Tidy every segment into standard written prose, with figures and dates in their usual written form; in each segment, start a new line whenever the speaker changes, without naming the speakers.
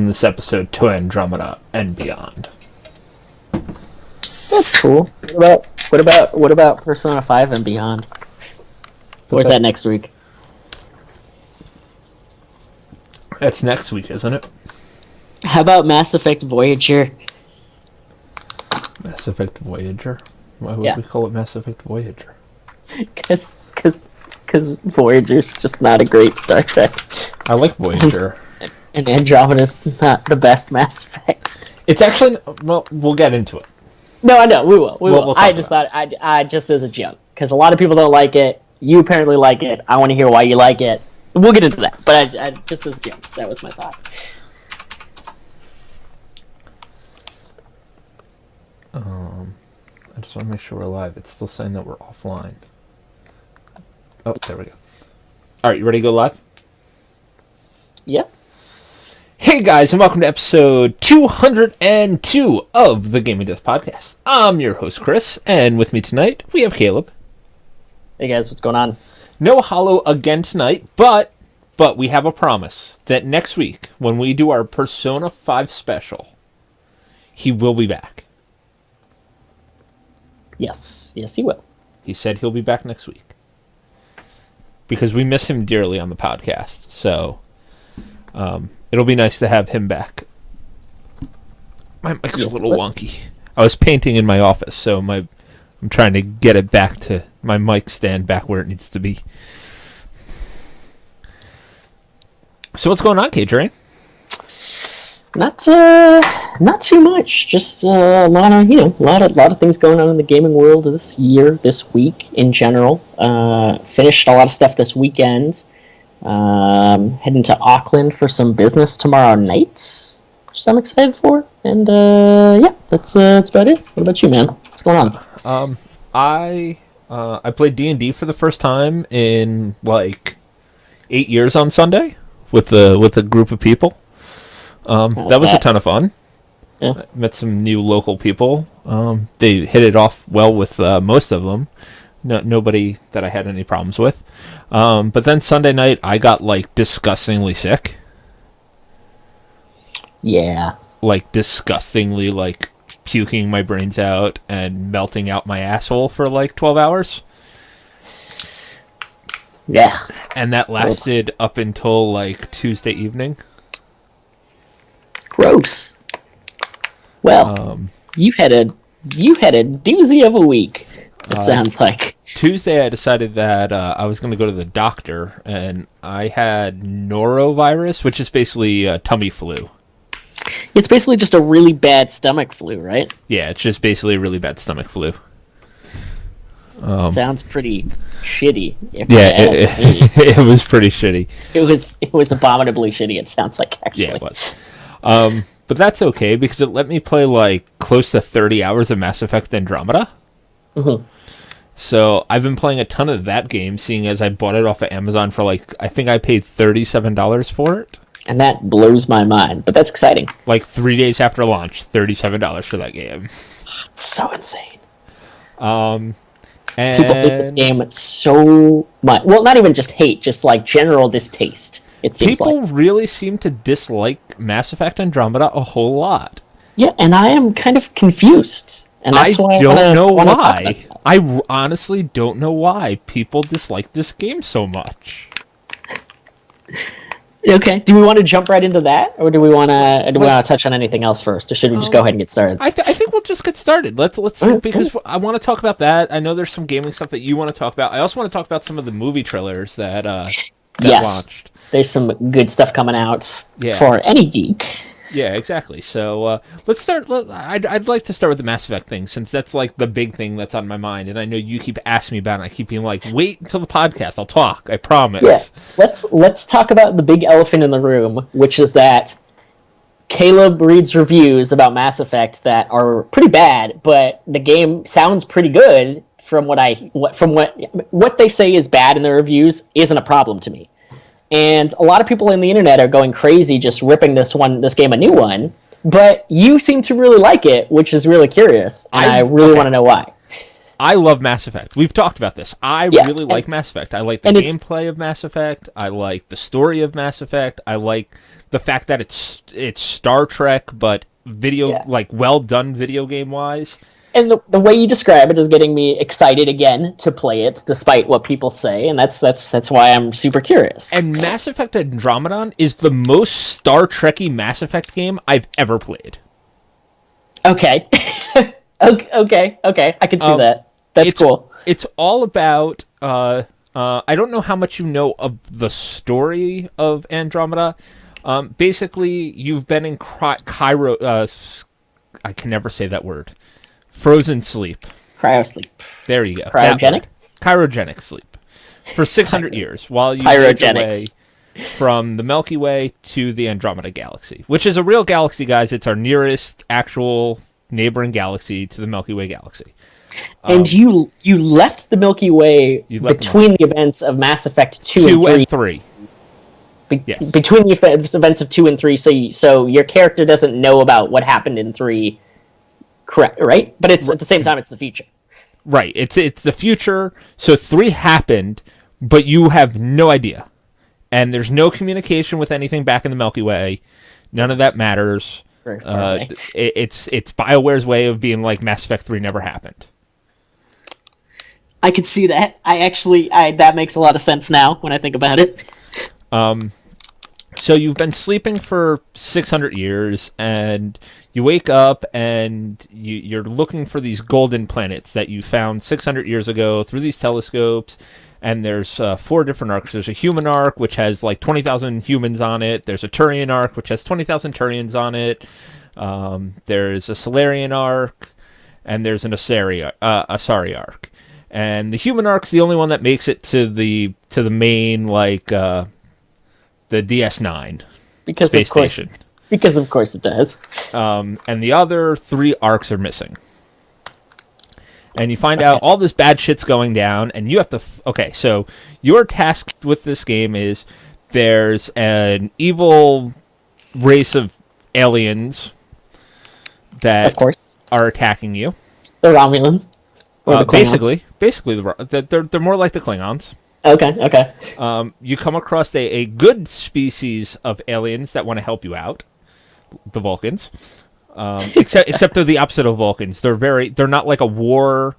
from this episode to Andromeda and beyond.
That's cool. What about Persona 5 and beyond? Or is that next week?
That's next week, isn't it?
How about Mass Effect Voyager?
Mass Effect Voyager? Why would we call it Mass Effect Voyager?
Because Voyager's just not a great Star Trek.
I like Voyager.
And Andromeda's not the best Mass Effect.
It's actually... Well, we'll get into it.
No, I know. We will.
We'll
I just thought... I just as a joke. Because a lot of people don't like it. You apparently like it. I want to hear why you like it. We'll get into that. But I just as a joke. That was my thought.
I just want to make sure we're live. It's still saying that we're offline. Oh, there we go. Alright, you ready to go live?
Yep.
Hey guys, and welcome to episode 202 of the Gaming Death Podcast. I'm your host, Chris, and with me tonight, we have Caleb.
Hey guys, what's going on?
No Hollow again tonight, but we have a promise that next week, when we do our Persona 5 special, he will be back.
Yes, he will.
He said he'll be back next week. Because we miss him dearly on the podcast, so it'll be nice to have him back. My mic's a little wonky. I was painting in my office, so I'm trying to get it back to my mic stand back where it needs to be. So what's going on, K-Train?
Not too much. Just a lot of things going on in the gaming world this week in general. Finished a lot of stuff this weekend. Heading to Auckland for some business tomorrow night, which I'm excited for. And that's about it. What about you, man? What's going on?
I played D&D for the first time in like 8 years on Sunday with a group of people. That was a ton of fun. Yeah. I met some new local people. They hit it off well with most of them. Nobody that I had any problems with. But then Sunday night, I got like disgustingly sick.
Yeah.
Like disgustingly, like puking my brains out and melting out my asshole for like 12 hours.
Yeah.
And that lasted up until like Tuesday evening.
Gross. Well, you had a doozy of a week. It sounds like.
Tuesday, I decided that I was going to go to the doctor, and I had norovirus, which is basically tummy flu.
It's basically just a really bad stomach flu, right?
Yeah, it's just basically a really bad stomach flu.
Sounds pretty shitty.
It was pretty shitty.
It was abominably shitty. It sounds like, actually.
Yeah, it was. But that's okay because it let me play like close to 30 hours of Mass Effect Andromeda.
Mm-hmm.
So I've been playing a ton of that game, seeing as I bought it off of Amazon for like, I think I paid $37 for it.
And that blows my mind, but that's exciting.
Like 3 days after launch, $37 for that game.
It's so insane.
And
people hate this game so much. Well, not even just hate, just like general distaste. It seems
people really seem to dislike Mass Effect Andromeda a whole lot.
Yeah, and I am kind of confused. And that's why I don't know why.
I honestly don't know why people dislike this game so much.
Okay, do we want to jump right into that, or do we want to touch on anything else first, or should we just go ahead and get started?
I think we'll just get started. Let's because I want to talk about that. I know there's some gaming stuff that you want to talk about. I also want to talk about some of the movie trailers that launched.
There's some good stuff coming out for any geek.
Yeah, exactly. So let's start. I'd like to start with the Mass Effect thing, since that's like the big thing that's on my mind, and I know you keep asking me about it. I keep being like, wait until the podcast. I'll talk. I promise.
Yeah. Let's talk about the big elephant in the room, which is that Caleb reads reviews about Mass Effect that are pretty bad, but the game sounds pretty good. From what they say is bad in the reviews isn't a problem to me. And a lot of people on the internet are going crazy just ripping this game a new one, but you seem to really like it, which is really curious, and I really want to know why.
I love Mass Effect. We've talked about this. I really like Mass Effect. I like the gameplay of Mass Effect. I like the story of Mass Effect. I like the fact that it's Star Trek, but like well done video game wise.
And the way you describe it is getting me excited again to play it, despite what people say, and that's why I'm super curious.
And Mass Effect Andromeda is the most Star Trek-y Mass Effect game I've ever played.
Okay. okay, I can see that. That's cool.
It's all about... I don't know how much you know of the story of Andromeda. Basically, you've been in Cairo... I can never say that word. Frozen sleep.
Cryosleep.
There you go.
Cryogenic?
Cryogenic sleep. For 600 years, while you make your way from the Milky Way to the Andromeda Galaxy, which is a real galaxy, guys. It's our nearest actual neighboring galaxy to the Milky Way galaxy.
And you left the Milky Way between the events of Mass Effect 2 and 3.
Yes.
Between the events of 2 and 3, so your character doesn't know about what happened in 3, correct? Right? But it's at the same time, it's the future.
Right. It's the future. So 3 happened, but you have no idea, and there's no communication with anything back in the Milky Way. None of that matters. It's BioWare's way of being like Mass Effect 3 never happened.
I can see that. That makes a lot of sense now when I think about it.
So you've been sleeping for 600 years, and you wake up, and you're looking for these golden planets that you found 600 years ago through these telescopes, and there's 4 different arcs. There's a human arc, which has like 20,000 humans on it. There's a Turian arc, which has 20,000 Turians on it. There's a Solarian arc, and there's an Asari arc. And the human arc's the only one that makes it to the main, like, the DS9 space station.
Because of course it does.
And the other 3 arcs are missing. And you find out all this bad shit's going down, and you have to... so your task with this game is there's an evil race of aliens that
of course
are attacking you.
The Romulans. Or the Klingons.
Basically, they're more like the Klingons.
Okay.
You come across a good species of aliens that want to help you out, the Vulcans. Except they're the opposite of Vulcans. They're not like a war.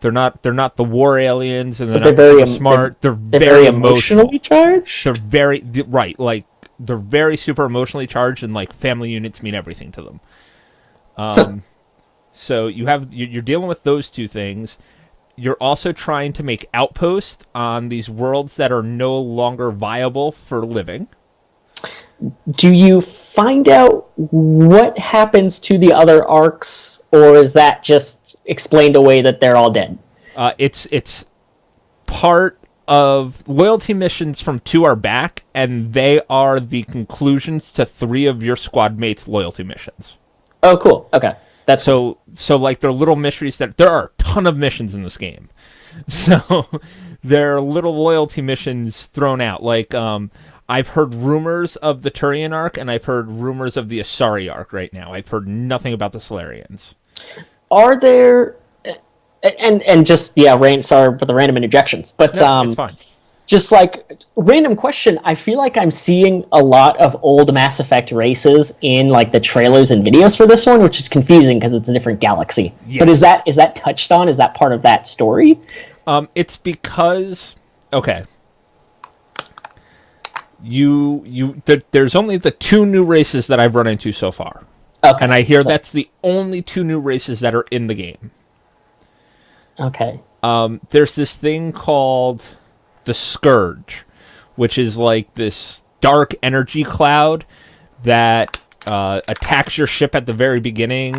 They're not the war aliens, and they're very smart. They're very
emotionally charged.
They're very right. Like they're very super emotionally charged, and like family units mean everything to them. So you're dealing with those 2 things. You're also trying to make outposts on these worlds that are no longer viable for living.
Do you find out what happens to the other arcs, or is that just explained away that they're all dead?
It's part of loyalty missions from 2 are back, and they are the conclusions to 3 of your squad mates' loyalty missions.
Oh, cool. Okay. That's
so like they're little mysteries that there are a ton of missions in this game. So there are little loyalty missions thrown out. Like I've heard rumors of the Turian arc, and I've heard rumors of the Asari arc right now. I've heard nothing about the Solarians.
Are there and just sorry for the random interjections, but
no, it's fine.
Just like random question, I feel like I'm seeing a lot of old Mass Effect races in like the trailers and videos for this one, which is confusing because it's a different galaxy. Yeah. But is that touched on? Is that part of that story?
It's because there's only the 2 new races that I've run into so far. Okay. And I hear that's the only 2 new races that are in the game.
Okay.
There's this thing called the Scourge, which is like this dark energy cloud that attacks your ship at the very beginning,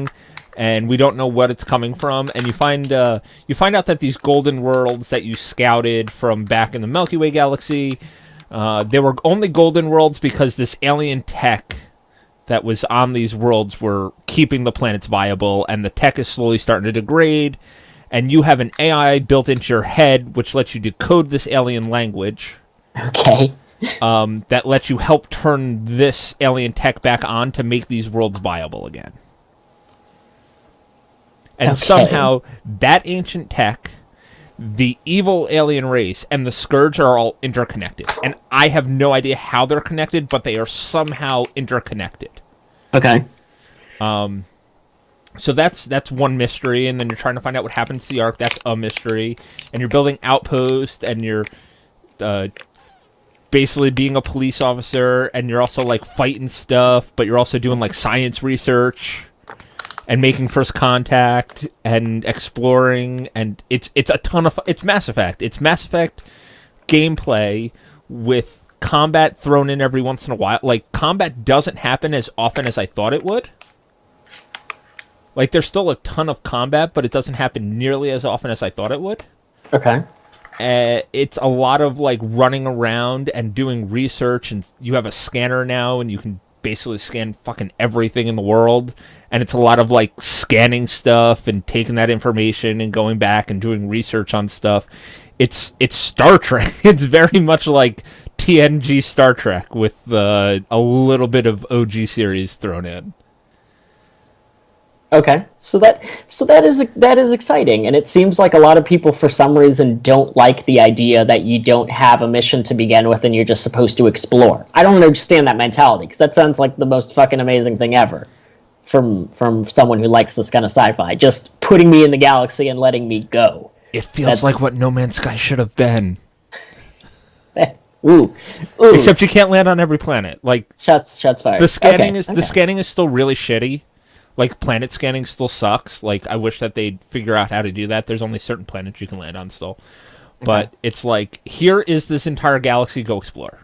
and we don't know what it's coming from. And you find out that these golden worlds that you scouted from back in the Milky Way galaxy, they were only golden worlds because this alien tech that was on these worlds were keeping the planets viable, and the tech is slowly starting to degrade. And you have an AI built into your head, which lets you decode this alien language.
Okay.
That lets you help turn this alien tech back on to make these worlds viable again. And somehow, that ancient tech, the evil alien race and the Scourge are all interconnected. And I have no idea how they're connected, but they are somehow interconnected.
Okay.
So that's one mystery, and then you're trying to find out what happens to the Ark. That's a mystery. And you're building outposts, and you're basically being a police officer, and you're also, like, fighting stuff, but you're also doing, like, science research and making first contact and exploring, and it's a ton of it's Mass Effect. It's Mass Effect gameplay with combat thrown in every once in a while. Like, combat doesn't happen as often as I thought it would. Like, there's still a ton of combat, but it doesn't happen nearly as often as I thought it would.
Okay.
It's a lot of, like, running around and doing research, and you have a scanner now, and you can basically scan fucking everything in the world. And it's a lot of, like, scanning stuff and taking that information and going back and doing research on stuff. It's Star Trek. It's very much like TNG Star Trek with a little bit of OG series thrown in.
Okay, so that is exciting, and it seems like a lot of people, for some reason, don't like the idea that you don't have a mission to begin with and you're just supposed to explore. I don't understand that mentality, because that sounds like the most fucking amazing thing ever from someone who likes this kind of sci-fi. Just putting me in the galaxy and letting me go.
It feels like what No Man's Sky should have been.
Ooh.
Except you can't land on every planet. Like,
shots fired.
The scanning is still really shitty. Like, planet scanning still sucks. Like, I wish that they'd figure out how to do that. There's only certain planets you can land on still. But it's like, here is this entire galaxy, go explore.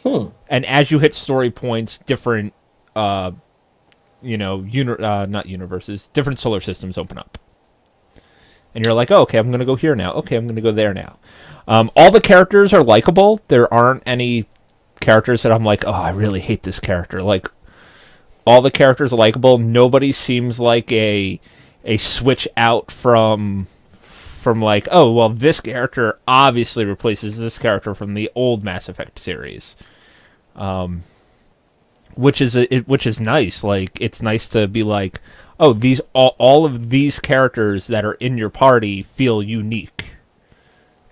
And as you hit story points, different, not universes, different solar systems open up. And you're like, oh, okay, I'm going to go here now. Okay, I'm going to go there now. All the characters are likable. There aren't any characters that I'm like, oh, I really hate this character. Like, all the characters are likable. Nobody seems like a switch out from like, oh, well, this character obviously replaces this character from the old Mass Effect series, which is nice. Like, it's nice to be like, oh, these all of these characters that are in your party feel unique,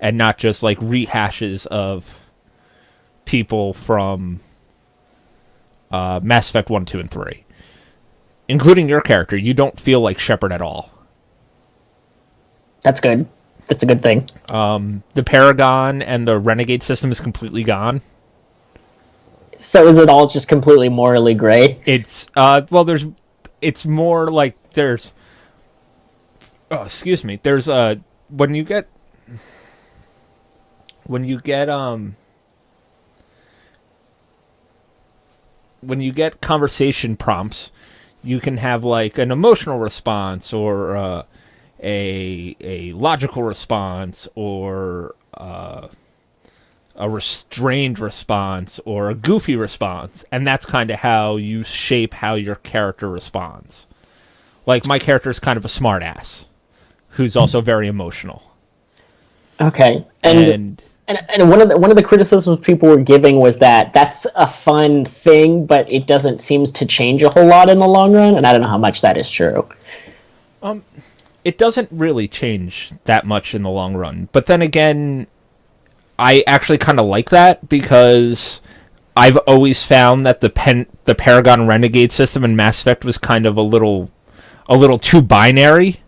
and not just like rehashes of people from Mass Effect 1, 2, and 3. Including your character, you don't feel like Shepard at all.
That's good. That's a good thing.
The Paragon and the Renegade system is completely gone.
So is it all just completely morally gray?
It's, it's more like there's... Oh, excuse me. There's, when you get conversation prompts, you can have like an emotional response or a logical response or a restrained response or a goofy response, and that's kind of how you shape how your character responds. Like, my character is kind of a smartass who's also very emotional.
Okay, and one of the criticisms people were giving was that that's a fun thing, but it doesn't seem to change a whole lot in the long run, and I don't know how much that is true.
It doesn't really change that much in the long run, but then again, I actually kind of like that, because I've always found that the Paragon Renegade system in Mass Effect was kind of a little too binary.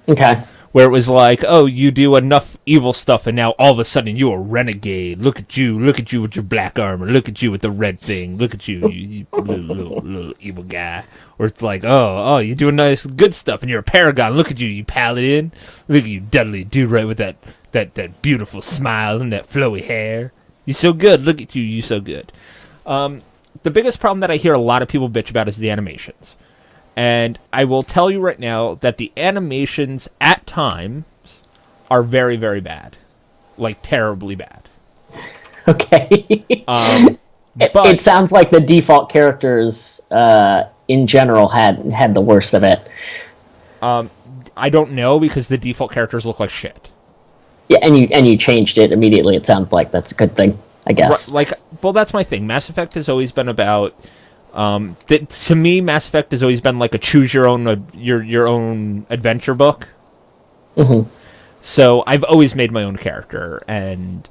Okay.
Where it was like, oh, you do enough evil stuff, and now all of a sudden you're a renegade. Look at you with your black armor. Look at you with the red thing. Look at you little evil guy. Or it's like, oh, you're doing nice, good stuff, and you're a paragon. Look at you paladin. Look at you, Dudley, dude, right with that beautiful smile and that flowy hair. You're so good. Look at you, you're so good. The biggest problem that I hear a lot of people bitch about is the animations. And I will tell you right now that the animations at times are very, very bad. Like, terribly bad.
Okay. It sounds like the default characters in general had the worst of it.
I don't know, because the default characters look like shit.
Yeah, and you changed it immediately. It sounds like that's a good thing, I guess.
Well, that's my thing. Mass Effect has always been about... to me, Mass Effect has always been like a choose your own adventure book.
Mm-hmm.
So I've always made my own character, and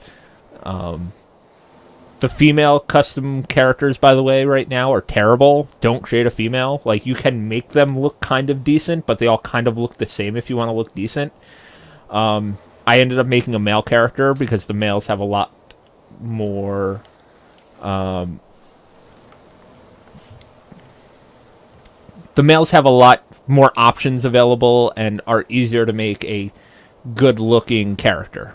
the female custom characters, by the way, right now are terrible. Don't create a female. Like, you can make them look kind of decent, but they all kind of look the same if you want to look decent. I ended up making a male character because the males have a lot more... the males have a lot more options available and are easier to make a good-looking character.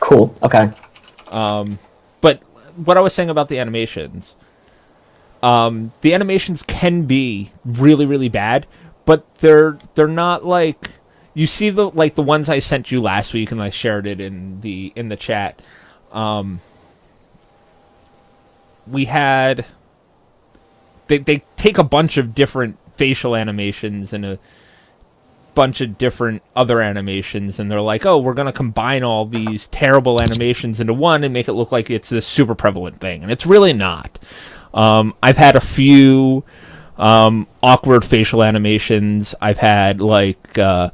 Cool. Okay.
But what I was saying about the animations, the animations can be really, really bad, but they're not like, you see the ones I sent you last week, and I shared it in the chat. We had they take a bunch of different facial animations and a bunch of different other animations, and they're like, oh, we're going to combine all these terrible animations into one and make it look like it's this super prevalent thing, and it's really not. I've had a few awkward facial animations. I've had, we're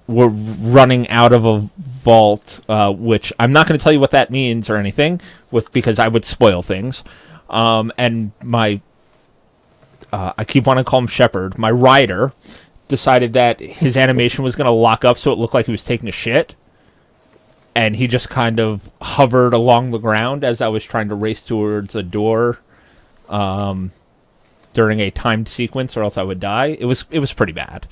running out of a vault, which I'm not going to tell you what that means or anything, because I would spoil things. And my, I keep wanting to call him Shepard, my rider, decided that his animation was going to lock up so it looked like he was taking a shit, and he just kind of hovered along the ground as I was trying to race towards a door during a timed sequence, or else I would die. It was pretty bad,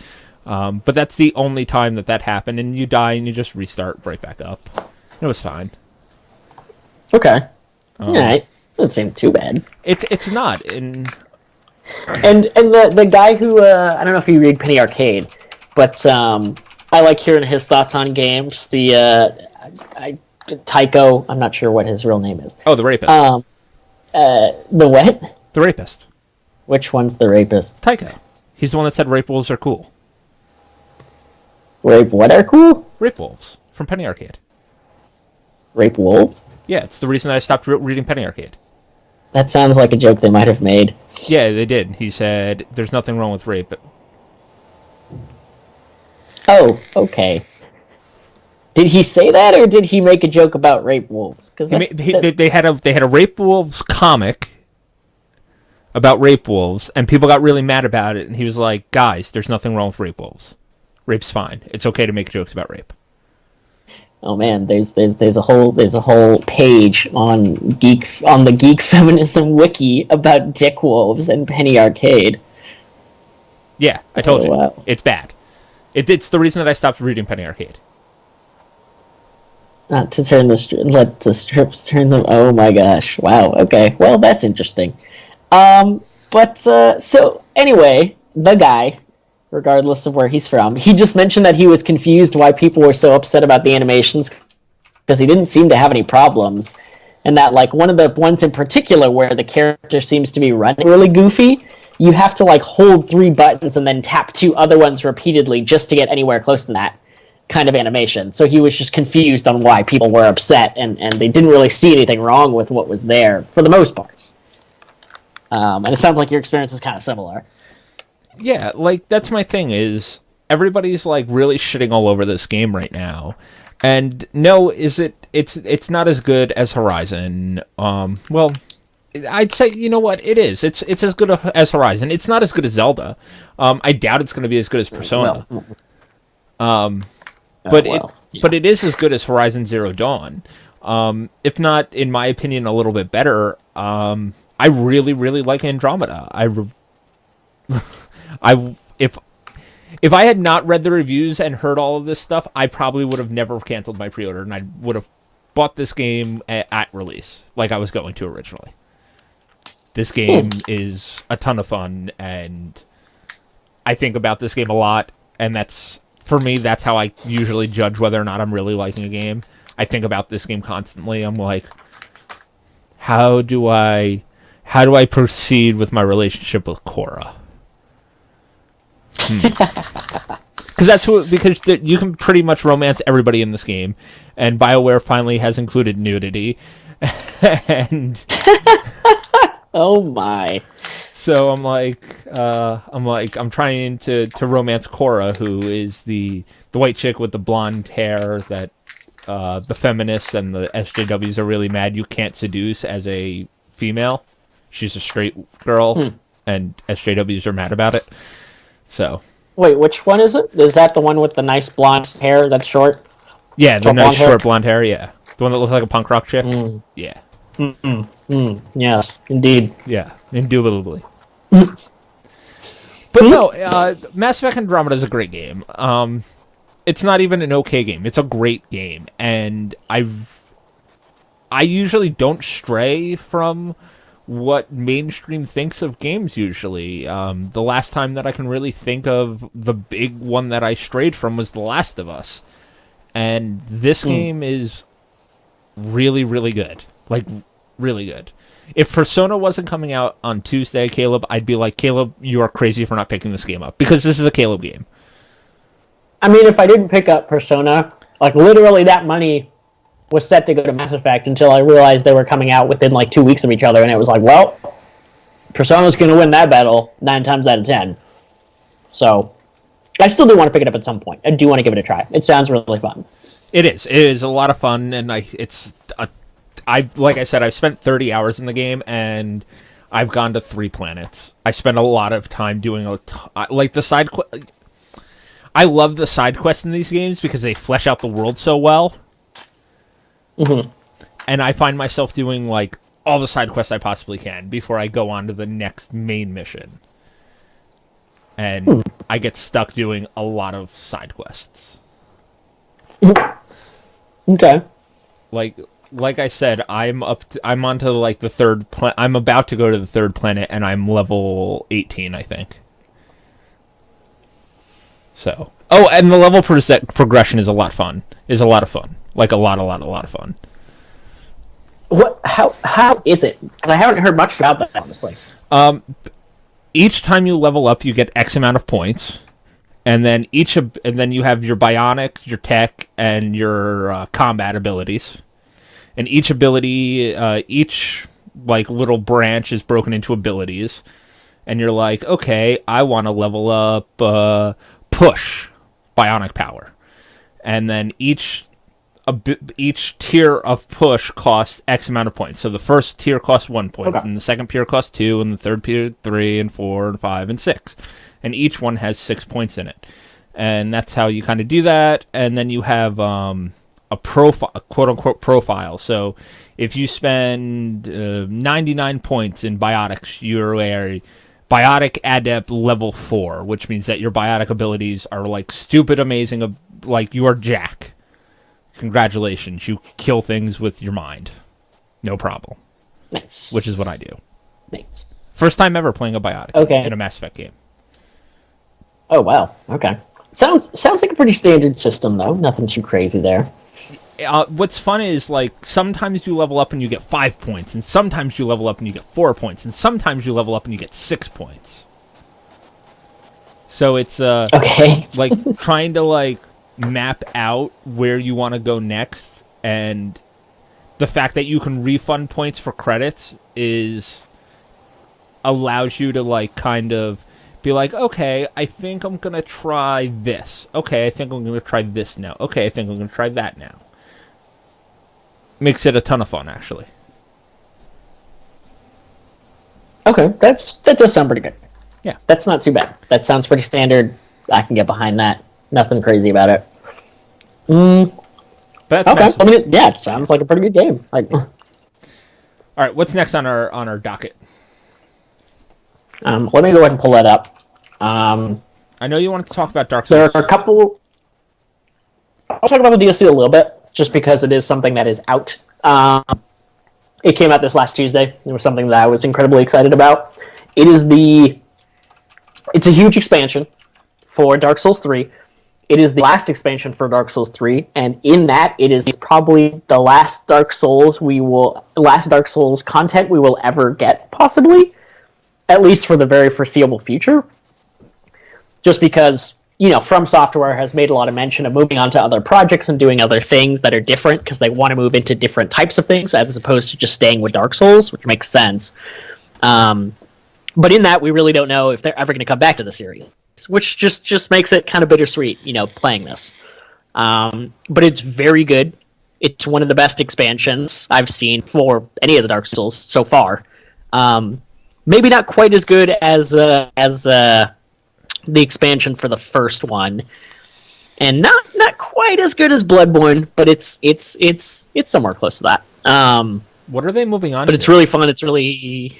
but that's the only time that happened, and you die and you just restart right back up. It was fine.
Okay. Yeah, doesn't seem too bad.
It's not.
And the guy who I don't know if you read Penny Arcade, but I like hearing his thoughts on games. Tycho, I'm not sure what his real name is.
Oh, the rapist.
The what?
The rapist.
Which one's the rapist?
Tycho. He's the one that said rape wolves are cool.
Rape what are cool?
Rape wolves from Penny Arcade.
Rape wolves?
Yeah, it's the reason I stopped reading Penny Arcade.
That sounds like a joke they might have made.
Yeah, they did. He said, there's nothing wrong with rape.
Oh, okay. Did he say that, or did he make a joke about rape wolves? Because
they had a rape wolves comic about rape wolves, and people got really mad about it, and he was like, guys, there's nothing wrong with rape wolves. Rape's fine. It's okay to make jokes about rape.
Oh man, there's a whole page on the geek feminism wiki about dick wolves and Penny Arcade.
Yeah, I told you.
Wow.
It's bad. It's the reason that I stopped reading Penny Arcade.
Not to let the strips turn them. Oh my gosh! Wow. Okay. Well, that's interesting. So anyway, the guy, regardless of where he's from, he just mentioned that he was confused why people were so upset about the animations because he didn't seem to have any problems, and that one of the ones in particular where the character seems to be running really goofy, you have to hold 3 buttons and then tap 2 other ones repeatedly just to get anywhere close to that kind of animation. So he was just confused on why people were upset, and they didn't really see anything wrong with what was there for the most part. And it sounds like your experience is kind of similar.
Yeah, that's my thing, is everybody's really shitting all over this game right now. And no, it's not as good as Horizon. Well, I'd say, you know what, it is. It's as good as Horizon. It's not as good as Zelda. I doubt it's going to be as good as Persona. But it is as good as Horizon Zero Dawn. If not, in my opinion, a little bit better. I really, really like Andromeda. If I had not read the reviews and heard all of this stuff, I probably would have never canceled my pre-order, and I would have bought this game at release, like I was going to originally. This game is a ton of fun, and I think about this game a lot, and for me, that's how I usually judge whether or not I'm really liking a game. I think about this game constantly. I'm like, how do I proceed with my relationship with Cora? Because you can pretty much romance everybody in this game, and BioWare finally has included nudity, and
oh my!
So I'm trying to romance Cora, who is the white chick with the blonde hair that the feminists and the SJWs are really mad you can't seduce as a female. She's a straight girl, and SJWs are mad about it. So.
Wait, which one is it? Is that the one with the nice blonde hair that's short?
Yeah, the nice short blonde hair, yeah. The one that looks like a punk rock chick? Yeah.
Yes, indeed.
Yeah, indubitably. But no, Mass Effect Andromeda is a great game. It's not even an okay game. It's a great game. And I usually don't stray from what mainstream thinks of games usually. The last time that I can really think of the big one that I strayed from was The Last of Us. And this game is really, really good. Like, really good. If Persona wasn't coming out on Tuesday, Kaleb, I'd be like, Kaleb, you are crazy for not picking this game up. Because this is a Kaleb game.
I mean, if I didn't pick up Persona, like, literally that money was set to go to Mass Effect until I realized they were coming out within, like, 2 weeks of each other, and it was like, well, Persona's going to win that battle 9 times out of 10. So, I still do want to pick it up at some point. I do want to give it a try. It sounds really fun.
It is. It is a lot of fun, and like I said, I've spent 30 hours in the game, and I've gone to 3 planets. I spent a lot of time doing like the side quest. I love the side quests in these games because they flesh out the world so well. And I find myself doing like all the side quests I possibly can before I go on to the next main mission. And I get stuck doing a lot of side quests.
Okay.
Like I said, I'm onto like the third I'm about to go to the 3rd planet, and I'm level 18, I think. So, and the level progression is a lot of fun. Like a lot of fun.
What? How is it? Because I haven't heard much about that, honestly.
Each time you level up, you get X amount of points, and then you have your bionic, your tech, and your combat abilities. And each ability, each like little branch is broken into abilities, and you're like, okay, I want to level up push, bionic power, and then each tier of push costs X amount of points. So the first tier costs 1 point, and the second tier costs 2, and the third tier 3, and 4, and 5, and 6, and each one has 6 points in it, and that's how you kind of do that. And then you have a profile, a quote-unquote profile. So if you spend 99 points in biotics, you're a biotic adept level 4, which means that your biotic abilities are like stupid amazing, like you are Jack. Congratulations, you kill things with your mind. No problem.
Nice.
Which is what I do.
Nice.
First time ever playing a biotic in a Mass Effect game.
Oh, wow. Okay. Sounds like a pretty standard system, though. Nothing too crazy there.
What's fun is, like, sometimes you level up and you get 5 points, and sometimes you level up and you get 4 points, and sometimes you level up and you get 6 points. So it's,
okay.
like, trying to, like, map out where you want to go next, and the fact that you can refund points for credits allows you to, like, kind of be like, okay, I think I'm going to try this. Okay, I think I'm going to try this now. Okay, I think I'm going to try that now. Makes it a ton of fun, actually.
Okay, that does sound pretty good.
Yeah.
That's not too bad. That sounds pretty standard. I can get behind that. Nothing crazy about it.
But that's
okay. I mean, yeah, it sounds like a pretty good game. Like,
all right, what's next on our docket?
Let me go ahead and pull that up.
I know you wanted to talk about Dark Souls.
There are a couple. I'll talk about the DLC a little bit, just because it is something that is out. It came out this last Tuesday. It was something that I was incredibly excited about. It's a huge expansion for Dark Souls 3. It is the last expansion for Dark Souls 3, and in that, it is probably the last Dark Souls content we will ever get, possibly, at least for the very foreseeable future. Just because, From Software has made a lot of mention of moving on to other projects and doing other things that are different, because they want to move into different types of things, as opposed to just staying with Dark Souls, which makes sense. But in that, we really don't know if they're ever going to come back to the series, which just makes it kind of bittersweet, playing this. But it's very good. It's one of the best expansions I've seen for any of the Dark Souls so far. Maybe not quite as good as the expansion for the first one, and not quite as good as Bloodborne, but it's somewhere close to that.
What are they moving on?
But it's really fun. It's really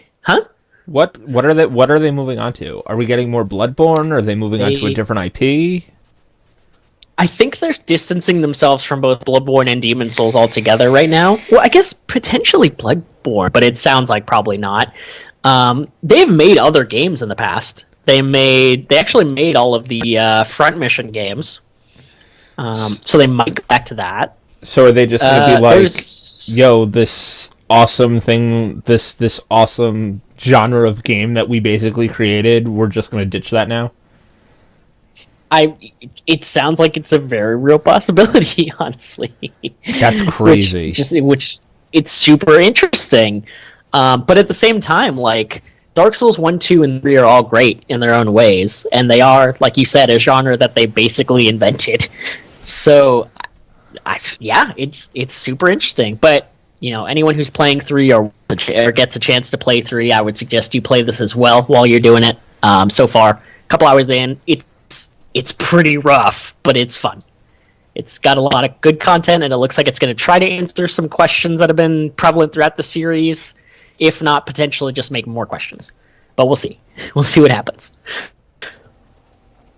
What are they moving on to? Are we getting more Bloodborne? Are they moving on to a different IP?
I think they're distancing themselves from both Bloodborne and Demon Souls altogether right now. Well, I guess potentially Bloodborne, but it sounds like probably not. They've made other games in the past. They actually made all of the front mission games. So they might go back to that.
So are they just going to be like, yo, this awesome thing, this awesome genre of game that we basically created, we're just going to ditch that now?
It sounds like it's a very real possibility, honestly.
That's crazy.
Which it's super interesting. But at the same time, like, Dark Souls 1, 2, and 3 are all great in their own ways, and they are, like you said, a genre that they basically invented. So, it's super interesting. But, anyone who's playing 3 or gets a chance to play 3, I would suggest you play this as well while you're doing it. So far, a couple hours in, it's pretty rough, but it's fun. It's got a lot of good content, and it looks like it's going to try to answer some questions that have been prevalent throughout the series, if not potentially just make more questions. But we'll see. We'll see what happens.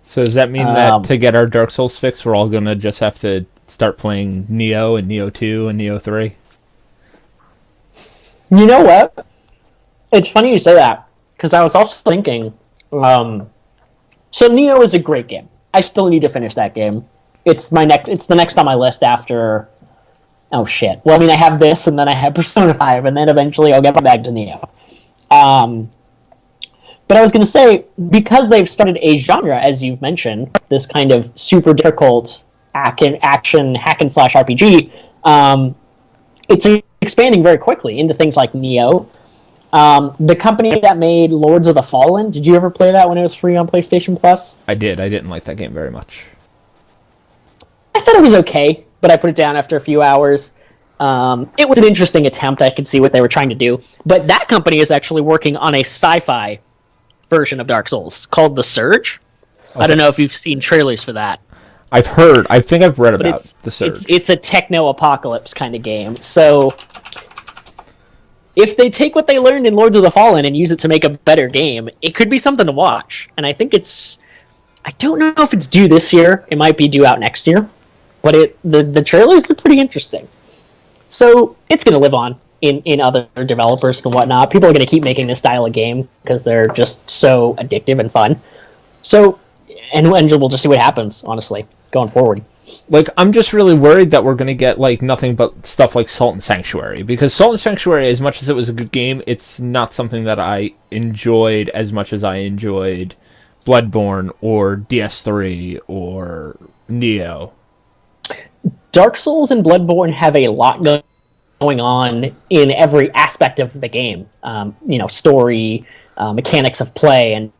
So does that mean that to get our Dark Souls fix, we're all going to just have to start playing Neo and Neo 2 and Neo 3?
You know what? It's funny you say that, because I was also thinking... So Neo is a great game. I still need to finish that game. It's the next on my list after... Oh, shit. Well, I mean, I have this, and then I have Persona 5, and then eventually I'll get back to Neo. But I was going to say, because they've started a genre, as you've mentioned, this kind of super difficult action hack-and-slash RPG, it's expanding very quickly into things like Neo. The company that made Lords of the Fallen, did you ever play that when it was free on PlayStation Plus?
I did. I didn't like that game very much.
I thought it was okay, but I put it down after a few hours. It was an interesting attempt. I could see what they were trying to do. But that company is actually working on a sci-fi version of Dark Souls called The Surge. Okay. I don't know if you've seen trailers for that.
I've heard. I think I've read about The Surge.
It's a techno-apocalypse kind of game. So... if they take what they learned in Lords of the Fallen and use it to make a better game, it could be something to watch. And I think I don't know if it's due this year. It might be due out next year. But the trailers look pretty interesting. So it's going to live on in other developers and whatnot. People are going to keep making this style of game because they're just so addictive and fun. So, and we'll just see what happens, honestly, going forward.
Like, I'm just really worried that we're going to get, like, nothing but stuff like Salt and Sanctuary. Because Salt and Sanctuary, as much as it was a good game, it's not something that I enjoyed as much as I enjoyed Bloodborne or DS3 or Neo.
Dark Souls and Bloodborne have a lot going on in every aspect of the game. Story, mechanics of play, and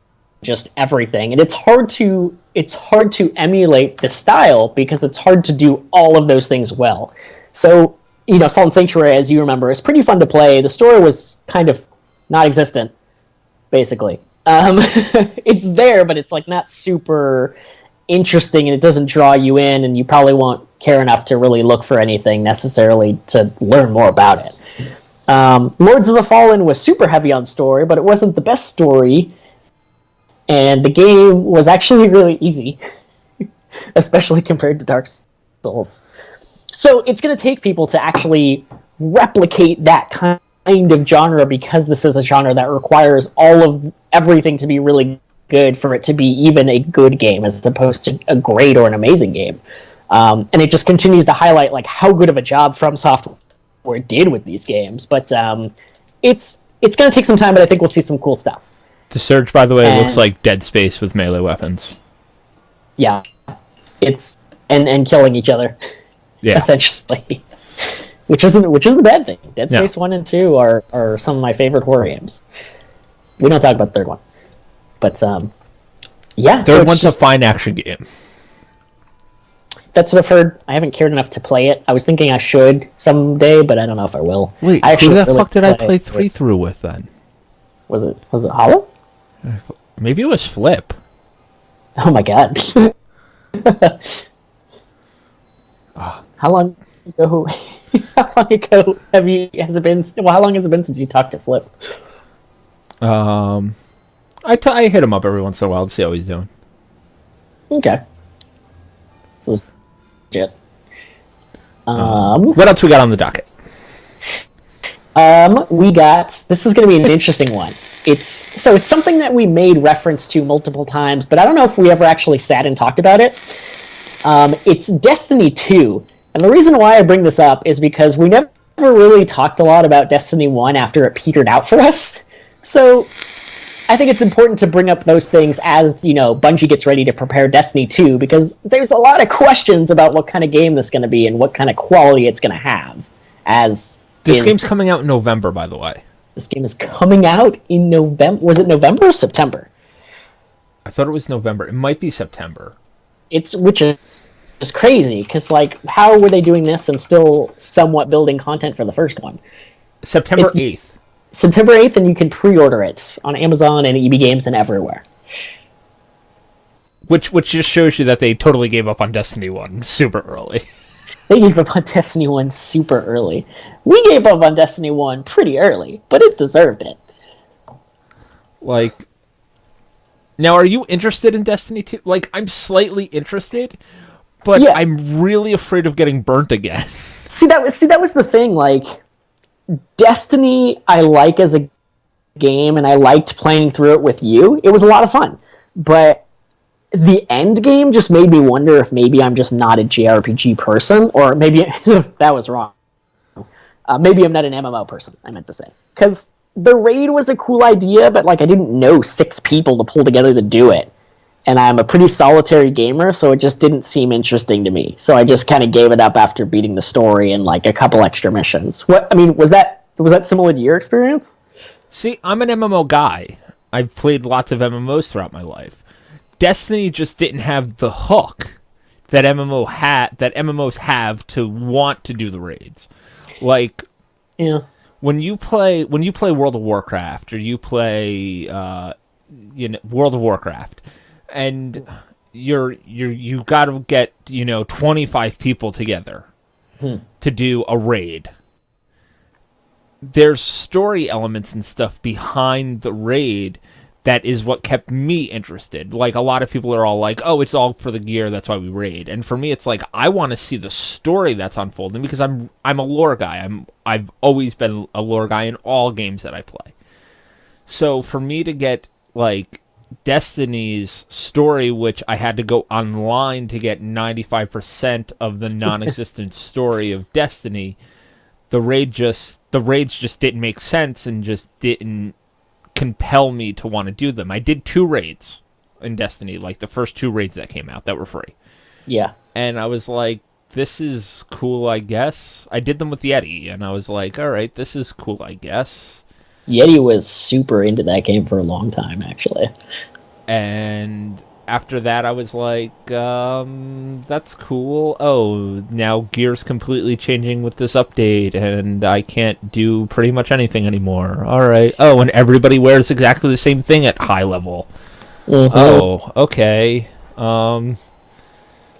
just everything. And it's hard to emulate the style because it's hard to do all of those things well. So, Salt and Sanctuary, as you remember, is pretty fun to play. The story was kind of non-existent, basically. It's there, but it's like not super interesting, and it doesn't draw you in, and you probably won't care enough to really look for anything necessarily to learn more about it. Lords of the Fallen was super heavy on story, but it wasn't the best story. And the game was actually really easy, especially compared to Dark Souls. So it's going to take people to actually replicate that kind of genre because this is a genre that requires everything to be really good for it to be even a good game as opposed to a great or an amazing game. And it just continues to highlight like how good of a job From Software did with these games. But it's going to take some time, but I think we'll see some cool stuff.
The Surge, by the way, looks like Dead Space with melee weapons.
Yeah, it's and killing each other, essentially, which isn't the bad thing. Dead Space 1 and 2 are some of my favorite horror games. We don't talk about the third one. But, yeah.
Third one's a fine action game.
That's what I've heard. I haven't cared enough to play it. I was thinking I should someday, but I don't know if I will.
Wait, who the fuck did I play 3 through with then?
Was it Hollow?
Maybe it was Flip.
Oh my god. How long ago? How long ago has it been? Well, how long has it been since you talked to Flip?
I hit him up every once in a while to see how he's doing.
Okay. This is legit.
What else we got on the docket?
This is going to be an interesting one. It's something that we made reference to multiple times, but I don't know if we ever actually sat and talked about it. It's Destiny 2. And the reason why I bring this up is because we never really talked a lot about Destiny 1 after it petered out for us. So I think it's important to bring up those things as, Bungie gets ready to prepare Destiny 2, because there's a lot of questions about what kind of game this is going to be and what kind of quality it's going to have. This
game's coming out in November, by the way.
This game is coming out in November. Was it November or September?
I thought it was November. It might be September.
Which is crazy, because, how were they doing this and still somewhat building content for the first one?
September 8th.
September 8th, and you can pre-order it on Amazon and EB Games and everywhere.
Which just shows you that they totally gave up on Destiny 1 super early.
They gave up on Destiny 1 super early. We gave up on Destiny 1 pretty early, but it deserved it.
Now, are you interested in Destiny 2? I'm slightly interested, but yeah. I'm really afraid of getting burnt again.
See, that was the thing. Destiny, I like as a game, and I liked playing through it with you. It was a lot of fun, but the end game just made me wonder if maybe I'm just not a JRPG person, or maybe that was wrong. Maybe I'm not an MMO person, I meant to say. Because the raid was a cool idea, but I didn't know 6 people to pull together to do it. And I'm a pretty solitary gamer, so it just didn't seem interesting to me. So I just kind of gave it up after beating the story and a couple extra missions. Was that similar to your experience?
See, I'm an MMO guy. I've played lots of MMOs throughout my life. Destiny just didn't have the hook that MMOs have to want to do the raids.
Yeah.
When you play World of Warcraft, or you play World of Warcraft, and you got to get 25 people together to do a raid. There's story elements and stuff behind the raid that is what kept me interested. A lot of people are all like, oh, it's all for the gear, that's why we raid. And for me, it's I want to see the story that's unfolding, because I'm a lore guy. I've always been a lore guy in all games that I play. So for me to get, Destiny's story, which I had to go online to get 95% of the non-existent story of Destiny, the raids just didn't make sense and just didn't compel me to want to do them. I did 2 raids in Destiny, the first 2 raids that came out that were free.
Yeah.
And I was like, this is cool, I guess. I did them with Yeti, and I was like, all right, this is cool, I guess.
Yeti was super into that game for a long time, actually.
And after that, I was like, that's cool. Oh, now gear's completely changing with this update, and I can't do pretty much anything anymore. All right. Oh, and everybody wears exactly the same thing at high level. Mm-hmm. Oh, okay. Oh,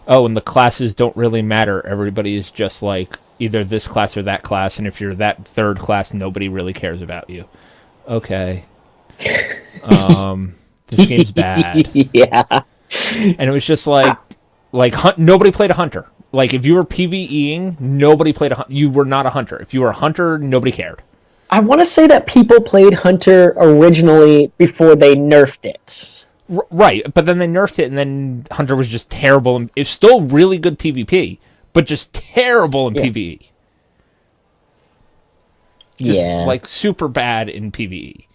and the classes don't really matter. Everybody is just either this class or that class, and if you're that third class, nobody really cares about you. Okay. This game's bad.
Yeah.
And it was just nobody played a hunter. If you were PvEing, nobody played a hunter. You were not a hunter. If you were a hunter, nobody cared.
I want to say that people played hunter originally before they nerfed it.
Right, but then they nerfed it, and then hunter was just terrible. And it's still really good PvP, but just terrible in PvE. Just, super bad in PvE.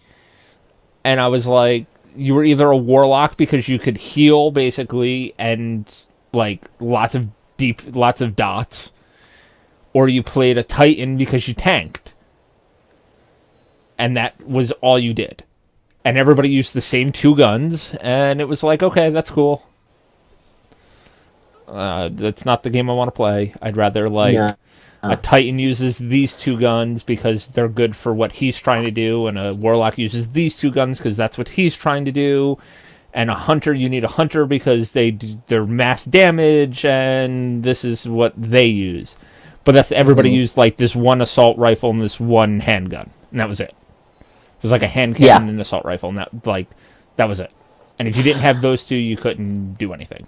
And I was like, you were either a warlock because you could heal, basically, and, lots of dots, or you played a titan because you tanked. And that was all you did. and everybody used the same 2 guns, and it was like, okay, that's cool. That's not the game I want to play. I'd rather, like,
Yeah.
a Titan uses these 2 guns because they're good for what he's trying to do, and a Warlock uses these 2 guns because that's what he's trying to do, and a Hunter, you need a Hunter because they're mass damage, and this is what they use. But that's everybody used, like, this one assault rifle and this one handgun, and that was it. It was like a hand cannon and an assault rifle, and that was it. And if you didn't have those 2, you couldn't do anything.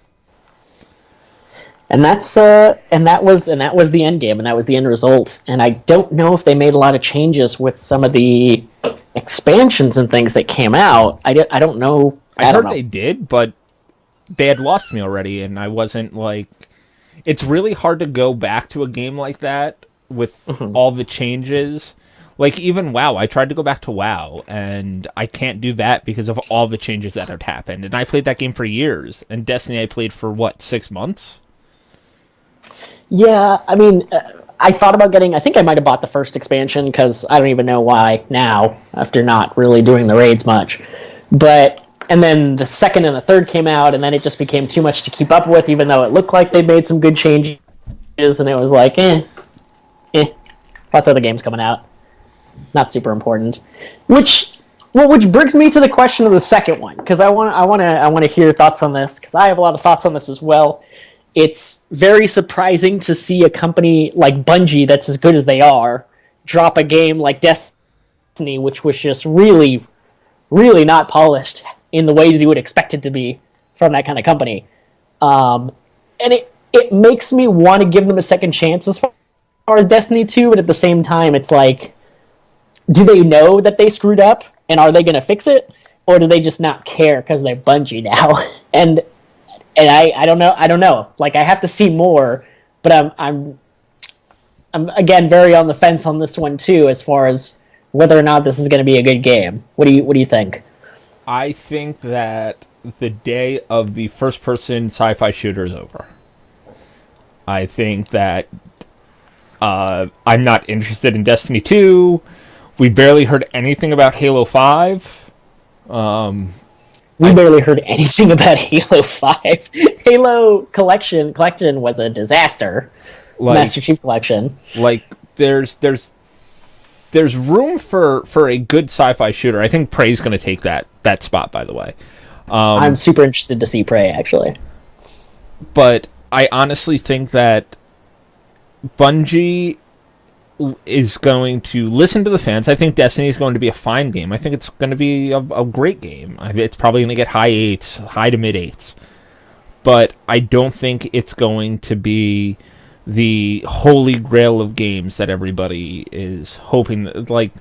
And that was the end game, and that was the end result. And I don't know if they made a lot of changes with some of the expansions and things that came out. I don't know.
I heard they did, but they had lost me already, and I wasn't like. It's really hard to go back to a game like that with all the changes. Like, even WoW, I tried to go back to WoW, and I can't do that because of all the changes that had happened. And I played that game for years, and Destiny I played for, 6 months?
Yeah, I mean, I thought about getting... I think I might have bought the first expansion, because I don't even know why now, after not really doing the raids much. But... And then the second and the third came out, and then it just became too much to keep up with, even though it looked like they made some good changes, and it was like, lots of other games coming out. Not super important. Which brings me to the question of the second one, because I want to hear your thoughts on this, because I have a lot of thoughts on this as well. It's very surprising to see a company like Bungie, that's as good as they are, drop a game like Destiny, which was just really, really not polished in the ways you would expect it to be from that kind of company. And it makes me want to give them a second chance as far as Destiny 2, but at the same time, it's like, do they know that they screwed up, and are they going to fix it, or do they just not care because they're Bungie now? and I don't know. Like, I have to see more, but I'm again very on the fence on this one too, as far as whether or not this is going to be a good game. What do you think?
I think that the day of the first-person sci-fi shooter is over. I think that I'm not interested in Destiny 2. We barely heard anything about Halo 5.
We barely heard anything about Halo 5. Halo Collection was a disaster. Master Chief Collection.
Like, there's room for a good sci-fi shooter. I think Prey's going to take that spot, by the way.
I'm super interested to see Prey, actually.
But I honestly think that Bungie is going to listen to the fans. I think Destiny is going to be a fine game. I think it's going to be a great game. It's probably going to get high 8s, high to mid 8s. But I don't think it's going to be the holy grail of games that everybody is hoping, like,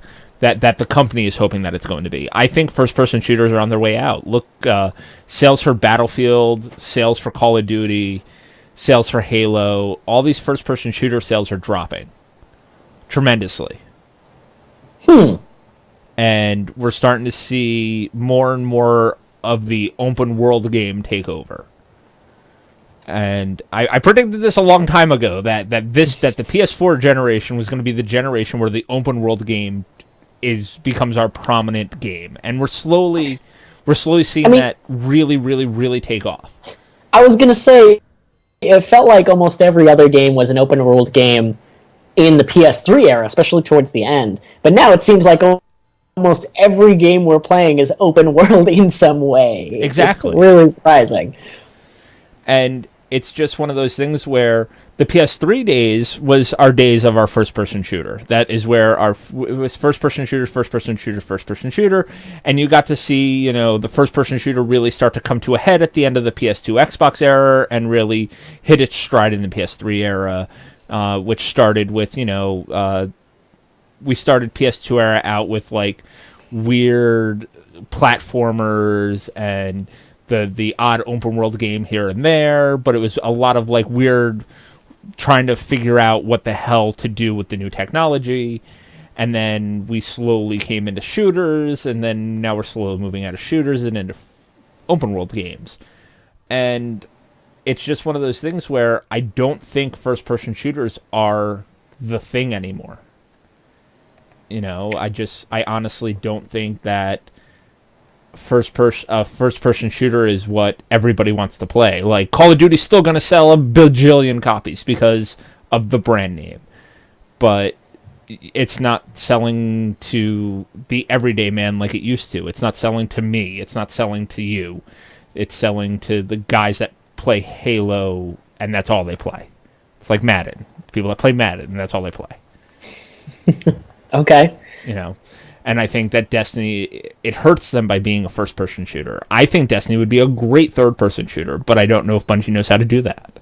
that the company is hoping that it's going to be. I think first-person shooters are on their way out. Look, sales for Battlefield, sales for Call of Duty, sales for Halo, all these first-person shooter sales are dropping tremendously. And we're starting to see more and more of the open world game take over. And I predicted this a long time ago that the PS4 generation was going to be the generation where the open world game becomes our prominent game, and we're slowly seeing that really, really, really take off.
I was going to say, it felt like almost every other game was an open world game in the PS3 era, especially towards the end. But now it seems like almost every game we're playing is open world in some way.
Exactly.
It's really surprising.
And it's just one of those things where the PS3 days was our days of our first-person shooter. That is where it was first-person shooter, and you got to see, the first-person shooter really start to come to a head at the end of the PS2 Xbox era and really hit its stride in the PS3 era, which started with, we started PS2 era out with, like, weird platformers and the odd open world game here and there, but it was a lot of, like, weird trying to figure out what the hell to do with the new technology. And then we slowly came into shooters, and then now we're slowly moving out of shooters and into open world games. And it's just one of those things where I don't think first person shooters are the thing anymore. I honestly don't think that first person shooter is what everybody wants to play. Like Call of Duty's still going to sell a bajillion copies because of the brand name, but it's not selling to the everyday man like it used to. It's not selling to me. It's not selling to you. It's selling to the guys that play Halo, and that's all they play. It's like Madden. People that play Madden, and that's all they play.
Okay.
And I think that Destiny, it hurts them by being a first-person shooter. I think Destiny would be a great third-person shooter, but I don't know if Bungie knows how to do that.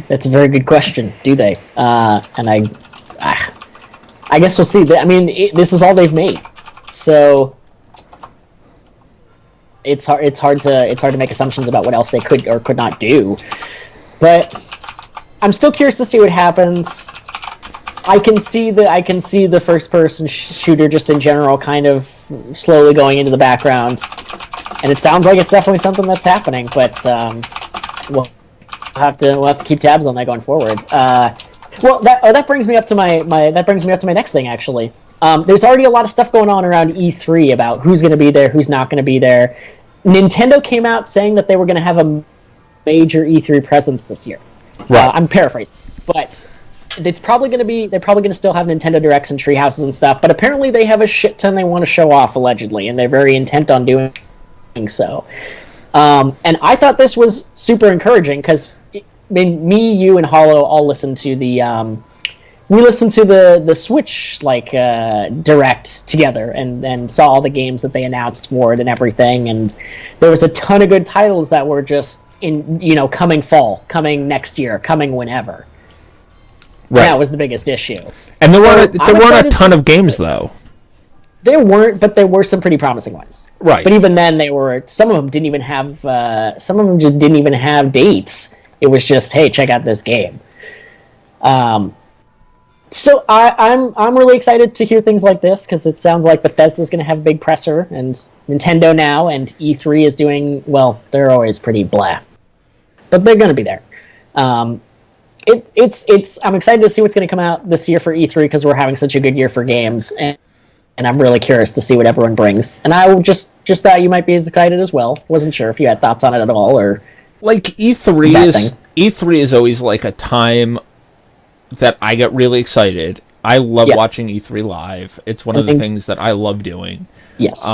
That's a very good question. Do they? And I guess we'll see. I mean, this is all they've made, so it's hard to make assumptions about what else they could or could not do. But I'm still curious to see what happens. I can see the first person shooter just in general kind of slowly going into the background, and it sounds like it's definitely something that's happening. But we'll have to keep tabs on that going forward. That brings me up to my next thing actually. There's already a lot of stuff going on around E3 about who's going to be there, who's not going to be there. Nintendo came out saying that they were going to have a major E3 presence this year.
Right.
I'm paraphrasing, but they're probably going to still have Nintendo Directs and Treehouses and stuff, but apparently they have a shit ton they want to show off, allegedly, and they're very intent on doing so. And I thought this was super encouraging, because me, you, and Hollow all listened to the Switch Direct together, and saw all the games that they announced for it and everything, and there was a ton of good titles that were just coming fall, coming next year, coming whenever. Right. That was the biggest issue.
And there weren't a ton of games, though.
There weren't, but there were some pretty promising ones.
Right.
But even then, some of them didn't even have. Some of them just didn't even have dates. It was just, hey, check out this game. So I'm really excited to hear things like this, because it sounds like Bethesda's going to have a big presser, and Nintendo now, and E3 is doing well. They're always pretty blah, but they're going to be there. I'm excited to see what's going to come out this year for E3, because we're having such a good year for games, and I'm really curious to see what everyone brings. And I just thought you might be as excited as well. Wasn't sure if you had thoughts on it at all, or
like E3 is always like a time that I get really excited. I love watching E3 live. It's one of the things that I love doing.
Yes.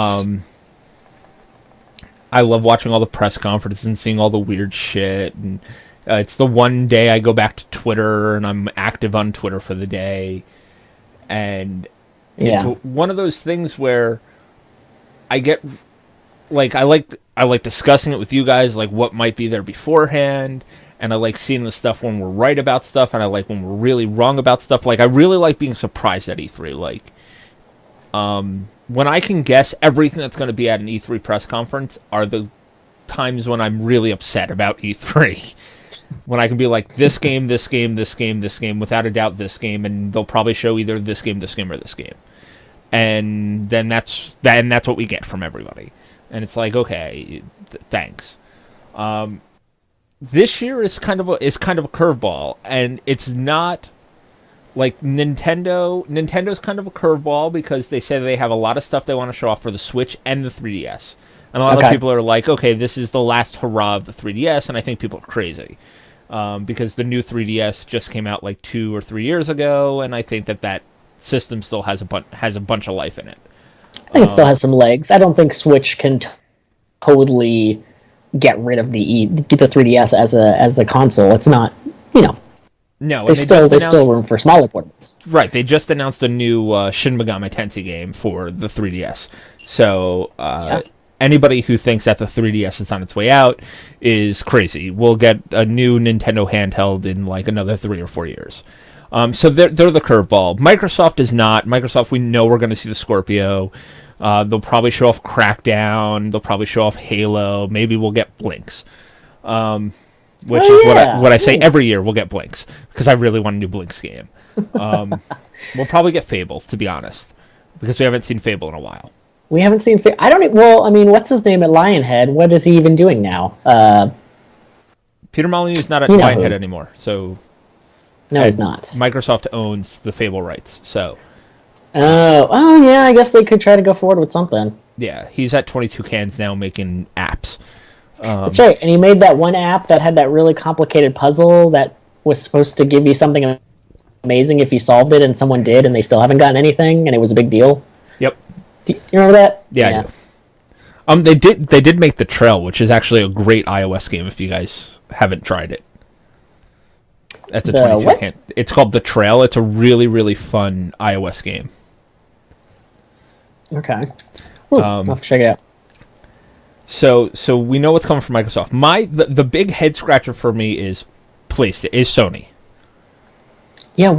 I love watching all the press conferences and seeing all the weird shit, and it's the one day I go back to Twitter and I'm active on Twitter for the day, and it's one of those things where I get I like discussing it with you guys, like what might be there beforehand, and I like seeing the stuff when we're right about stuff, and I like when we're really wrong about stuff. Like I really like being surprised at E3. Like when I can guess everything that's going to be at an E3 press conference are the times when I'm really upset about E3. When I can be like, this game, without a doubt, this game, and they'll probably show either this game, or this game, and then that's what we get from everybody, and it's like, okay, thanks. This year is kind of a curveball, and it's not like Nintendo. Nintendo's kind of a curveball because they say they have a lot of stuff they want to show off for the Switch and the 3DS. And a lot of people are like, okay, this is the last hurrah of the 3DS, and I think people are crazy. Because the new 3DS just came out like 2 or 3 years ago, and I think that system still has a bunch of life in it.
I think it still has some legs. I don't think Switch can totally get rid of the 3DS as a console. It's not,
No,
there's still room for smaller portables.
Right, they just announced a new Shin Megami Tensei game for the 3DS. So, anybody who thinks that the 3DS is on its way out is crazy. We'll get a new Nintendo handheld in like another 3 or 4 years. So they're the curveball. Microsoft is not. Microsoft, we know we're going to see the Scorpio. They'll probably show off Crackdown. They'll probably show off Halo. Maybe we'll get Blinks. What I say every year, we'll get Blinks, because I really want a new Blinks game. We'll probably get Fable, to be honest, because we haven't seen Fable in a while.
We haven't seen... what's his name at Lionhead? What is he even doing now?
Peter Molyneux's not at Lionhead anymore, so...
No, he's not.
Microsoft owns the Fable rights, so...
Oh, yeah, I guess they could try to go forward with something.
Yeah, he's at 22 Cans now making apps.
That's right, and he made that one app that had that really complicated puzzle that was supposed to give you something amazing if you solved it, and someone did, and they still haven't gotten anything, and it was a big deal.
Yep.
Do you remember that?
Yeah, I do. They did make The Trail, which is actually a great iOS game if you guys haven't tried it. That's a 22 Can. It's called The Trail. It's a really, really fun iOS game.
Okay. I'll have to check it out.
So we know what's coming from Microsoft. The big head scratcher for me is Sony.
Yeah,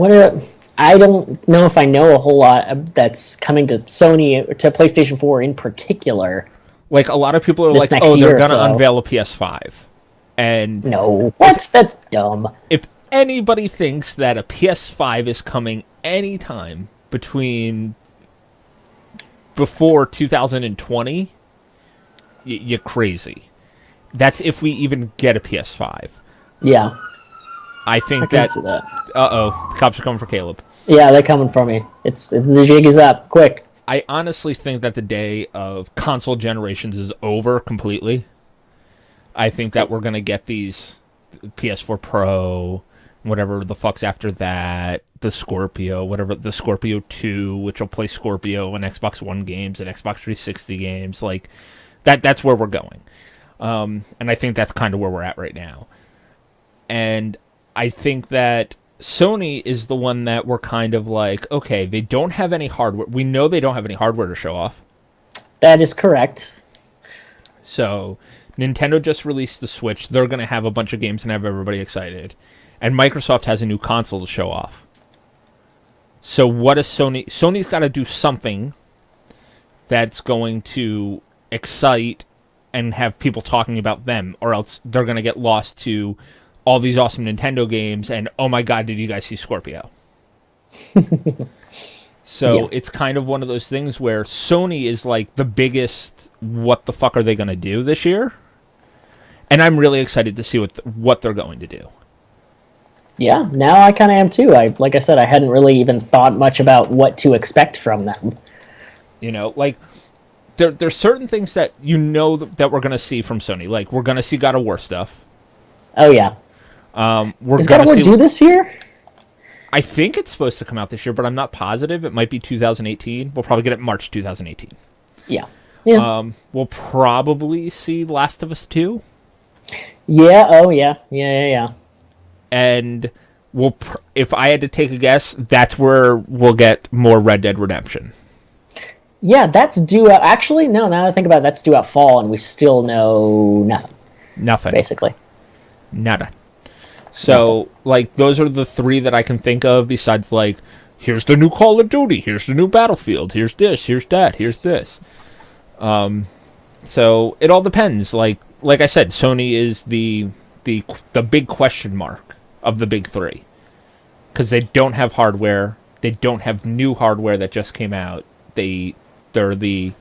I don't know if I know a whole lot that's coming to Sony, to PlayStation 4 in particular.
Like, a lot of people are like, oh, they're going to unveil a PS5. And
no, that's dumb.
If anybody thinks that a PS5 is coming anytime before 2020, you're crazy. That's if we even get a PS5.
Yeah.
I think
can see that.
Uh-oh, the cops are coming for Kaleb.
Yeah, they're coming for me. The jig is up, quick.
I honestly think that the day of console generations is over completely. I think that we're going to get these PS4 Pro, whatever the fuck's after that, the Scorpio, whatever, the Scorpio 2, which will play Scorpio and Xbox One games and Xbox 360 games. Like, that's where we're going. And I think that's kind of where we're at right now. And I think that Sony is the one that we're kind of like, okay, they don't have any hardware. We know they don't have any hardware to show off.
That is correct.
So Nintendo just released the Switch. They're going to have a bunch of games and have everybody excited. And Microsoft has a new console to show off. So what is Sony? Sony's got to do something that's going to excite and have people talking about them, or else they're going to get lost to all these awesome Nintendo games and, oh my god, did you guys see Scorpio? So It's kind of one of those things where Sony is like the biggest, what the fuck are they going to do this year? And I'm really excited to see what they're going to do.
Yeah, now I kind of am too. Like I said, I hadn't really even thought much about what to expect from them.
You know, like, there's certain things that you know that we're going to see from Sony. Like, we're going to see God of War stuff.
Oh, yeah.
Is
God of War due this year?
I think it's supposed to come out this year, but I'm not positive. It might be 2018. We'll probably get it March 2018.
Yeah.
We'll probably see Last of Us 2.
Yeah. Oh, yeah. Yeah.
And if I had to take a guess, that's where we'll get more Red Dead Redemption.
Yeah, that's due out. Actually, no, now that I think about it, that's due out fall, and we still know nothing.
Nothing.
Basically.
Nada. So, like, those are the three that I can think of, besides, like, here's the new Call of Duty, here's the new Battlefield, here's this, here's that, here's this. So, it all depends. Like I said, Sony is the big question mark of the big three. Because they don't have hardware, they don't have new hardware that just came out. They're the,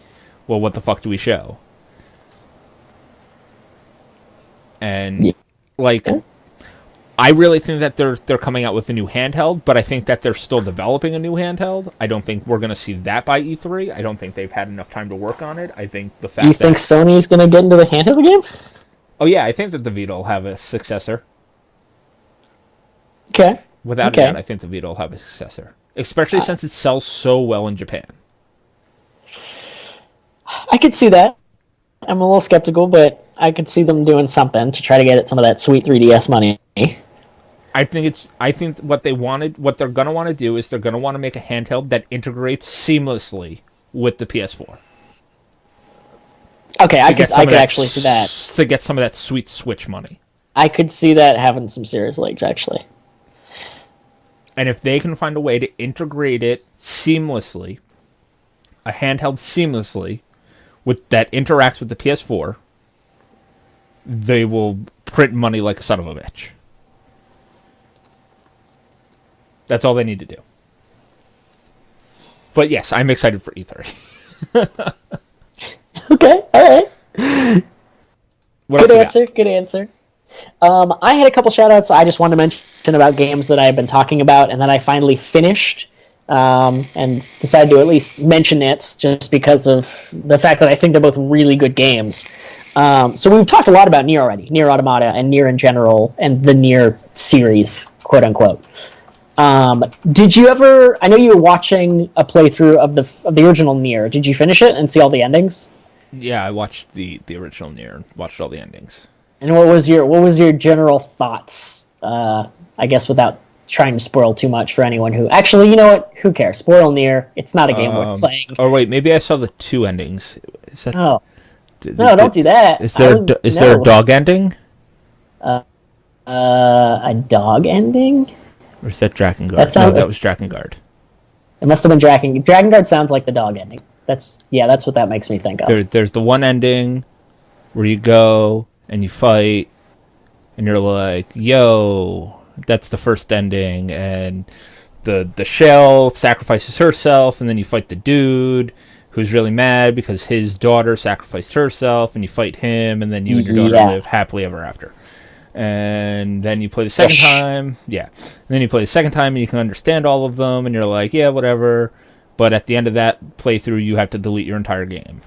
well, what the fuck do we show? And, I really think that they're coming out with a new handheld, but I think that they're still developing a new handheld. I don't think we're going to see that by E3. I don't think they've had enough time to work on it. I think the fact
You think Sony's going to get into the handheld game?
Oh, yeah, I think that the Vita will have a successor.
Okay.
Without a doubt, I think the Vita will have a successor. Especially since it sells so well in Japan.
I could see that. I'm a little skeptical, but I could see them doing something to try to get at some of that sweet 3DS money.
I think what they're gonna want to do is they're gonna want to make a handheld that integrates seamlessly with the PS4.
Okay, I could actually see that.
To get some of that sweet Switch money.
I could see that having some serious legs, actually.
And if they can find a way to integrate it seamlessly, a handheld seamlessly, that interacts with the PS4, they will print money like a son of a bitch. That's all they need to do. But yes, I'm excited for E3.
Okay, alright. Good answer. I had a couple shout-outs I just wanted to mention about games that I've been talking about and that I finally finished. and decided to at least mention it just because of the fact that I think they're both really good games. So we've talked a lot about Nier already, Nier Automata and Nier in general, and the Nier series, quote unquote. Did you ever? I know you were watching a playthrough of the original Nier. Did you finish it and see all the endings?
Yeah, I watched the original Nier and watched all the endings.
And what was your general thoughts? I guess without trying to spoil too much for anyone who actually, you know what? Who cares? Spoil Nier. It's not a game worth playing.
Oh wait, maybe I saw the 2 endings. Is that?
Oh. No, don't do that.
Is there a dog ending?
A dog ending?
Or is that Drakengard? No, that was Drakengard.
It must have been Drakengard. Drakengard sounds like the dog ending. That's what that makes me think of.
There's the one ending where you go and you fight, and you're like, yo, that's the first ending, and the shell sacrifices herself, and then you fight the dude who's really mad because his daughter sacrificed herself, and you fight him, and then you and your daughter live happily ever after. And then you play the second time, and then you play the second time, and you can understand all of them, and you're like, yeah, whatever. But at the end of that playthrough, you have to delete your entire game.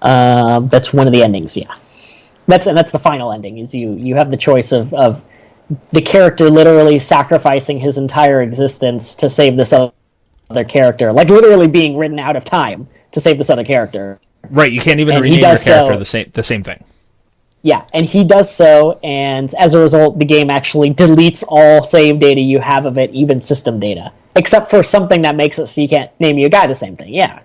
That's one of the endings, yeah. That's the final ending. Is you have the choice of the character literally sacrificing his entire existence to save this other character, like literally being written out of time to save this other character.
Right, you can't even rename your character the same thing.
Yeah, and he does so, and as a result, the game actually deletes all save data you have of it, even system data, except for something that makes it so you can't name your guy the same thing. Yeah.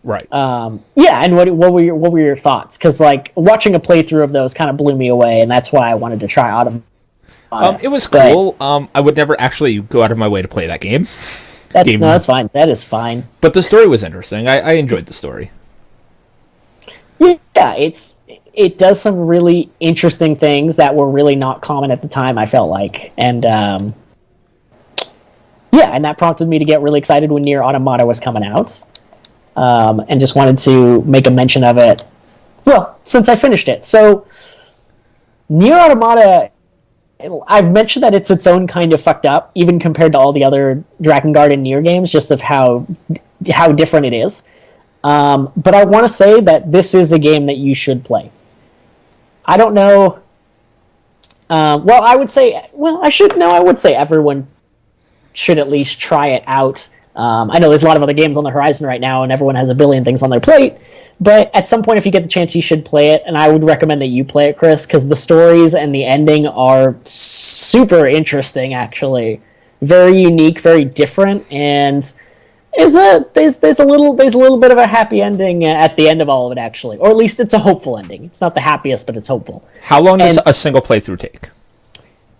Right.
Yeah, and what were your thoughts? Because like watching a playthrough of those kind of blew me away, and that's why I wanted to try Automata.
It was cool. I would never actually go out of my way to play that game.
That's fine. That is fine.
But the story was interesting. I enjoyed the story.
Yeah, it does some really interesting things that were really not common at the time, I felt like. And and that prompted me to get really excited when Nier Automata was coming out. And just wanted to make a mention of it, well, since I finished it. So, Nier Automata, I've mentioned that it's its own kind of fucked up, even compared to all the other Drakengard and Nier games, just of how different it is. But I want to say that this is a game that you should play. I don't know. I would say everyone should at least try it out. I know there's a lot of other games on the horizon right now, and everyone has a billion things on their plate. But at some point, if you get the chance, you should play it. And I would recommend that you play it, Chris, because the stories and the ending are super interesting, actually. Very unique, very different, and there's a little bit of a happy ending at the end of all of it, actually. Or at least it's a hopeful ending. It's not the happiest, but it's hopeful.
How long does a single playthrough take?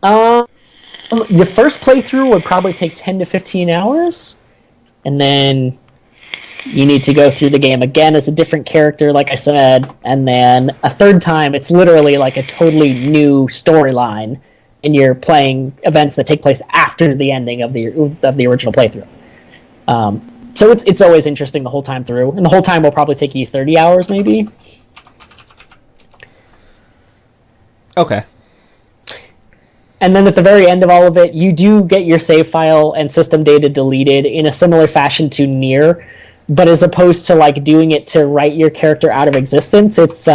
Your first playthrough would probably take 10 to 15 hours. And then you need to go through the game again as a different character, like I said. And then a third time, it's literally like a totally new storyline. And you're playing events that take place after the ending of the original playthrough. So it's always interesting the whole time through. And the whole time will probably take you 30 hours, maybe.
Okay.
And then at the very end of all of it, you do get your save file and system data deleted in a similar fashion to Nier, but as opposed to like doing it to write your character out of existence, it's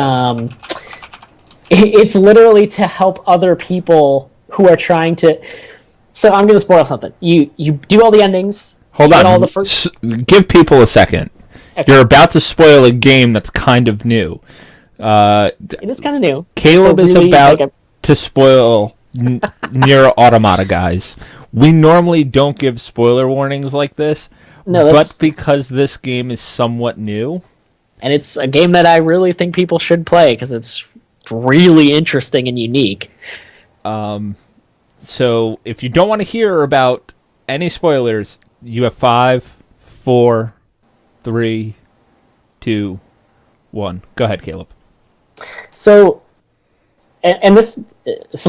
literally to help other people who are trying to. So I'm going to spoil something. You do all the endings.
Hold on. Give people a second. Okay. You're about to spoil a game that's kind of new.
It is kind of new.
Caleb is about to spoil Nier Automata, guys. We normally don't give spoiler warnings like this, but because this game is somewhat new,
and it's a game that I really think people should play because it's really interesting and unique.
So if you don't want to hear about any spoilers, you have 5, 4, 3, 2, 1. Go ahead, Caleb.
So let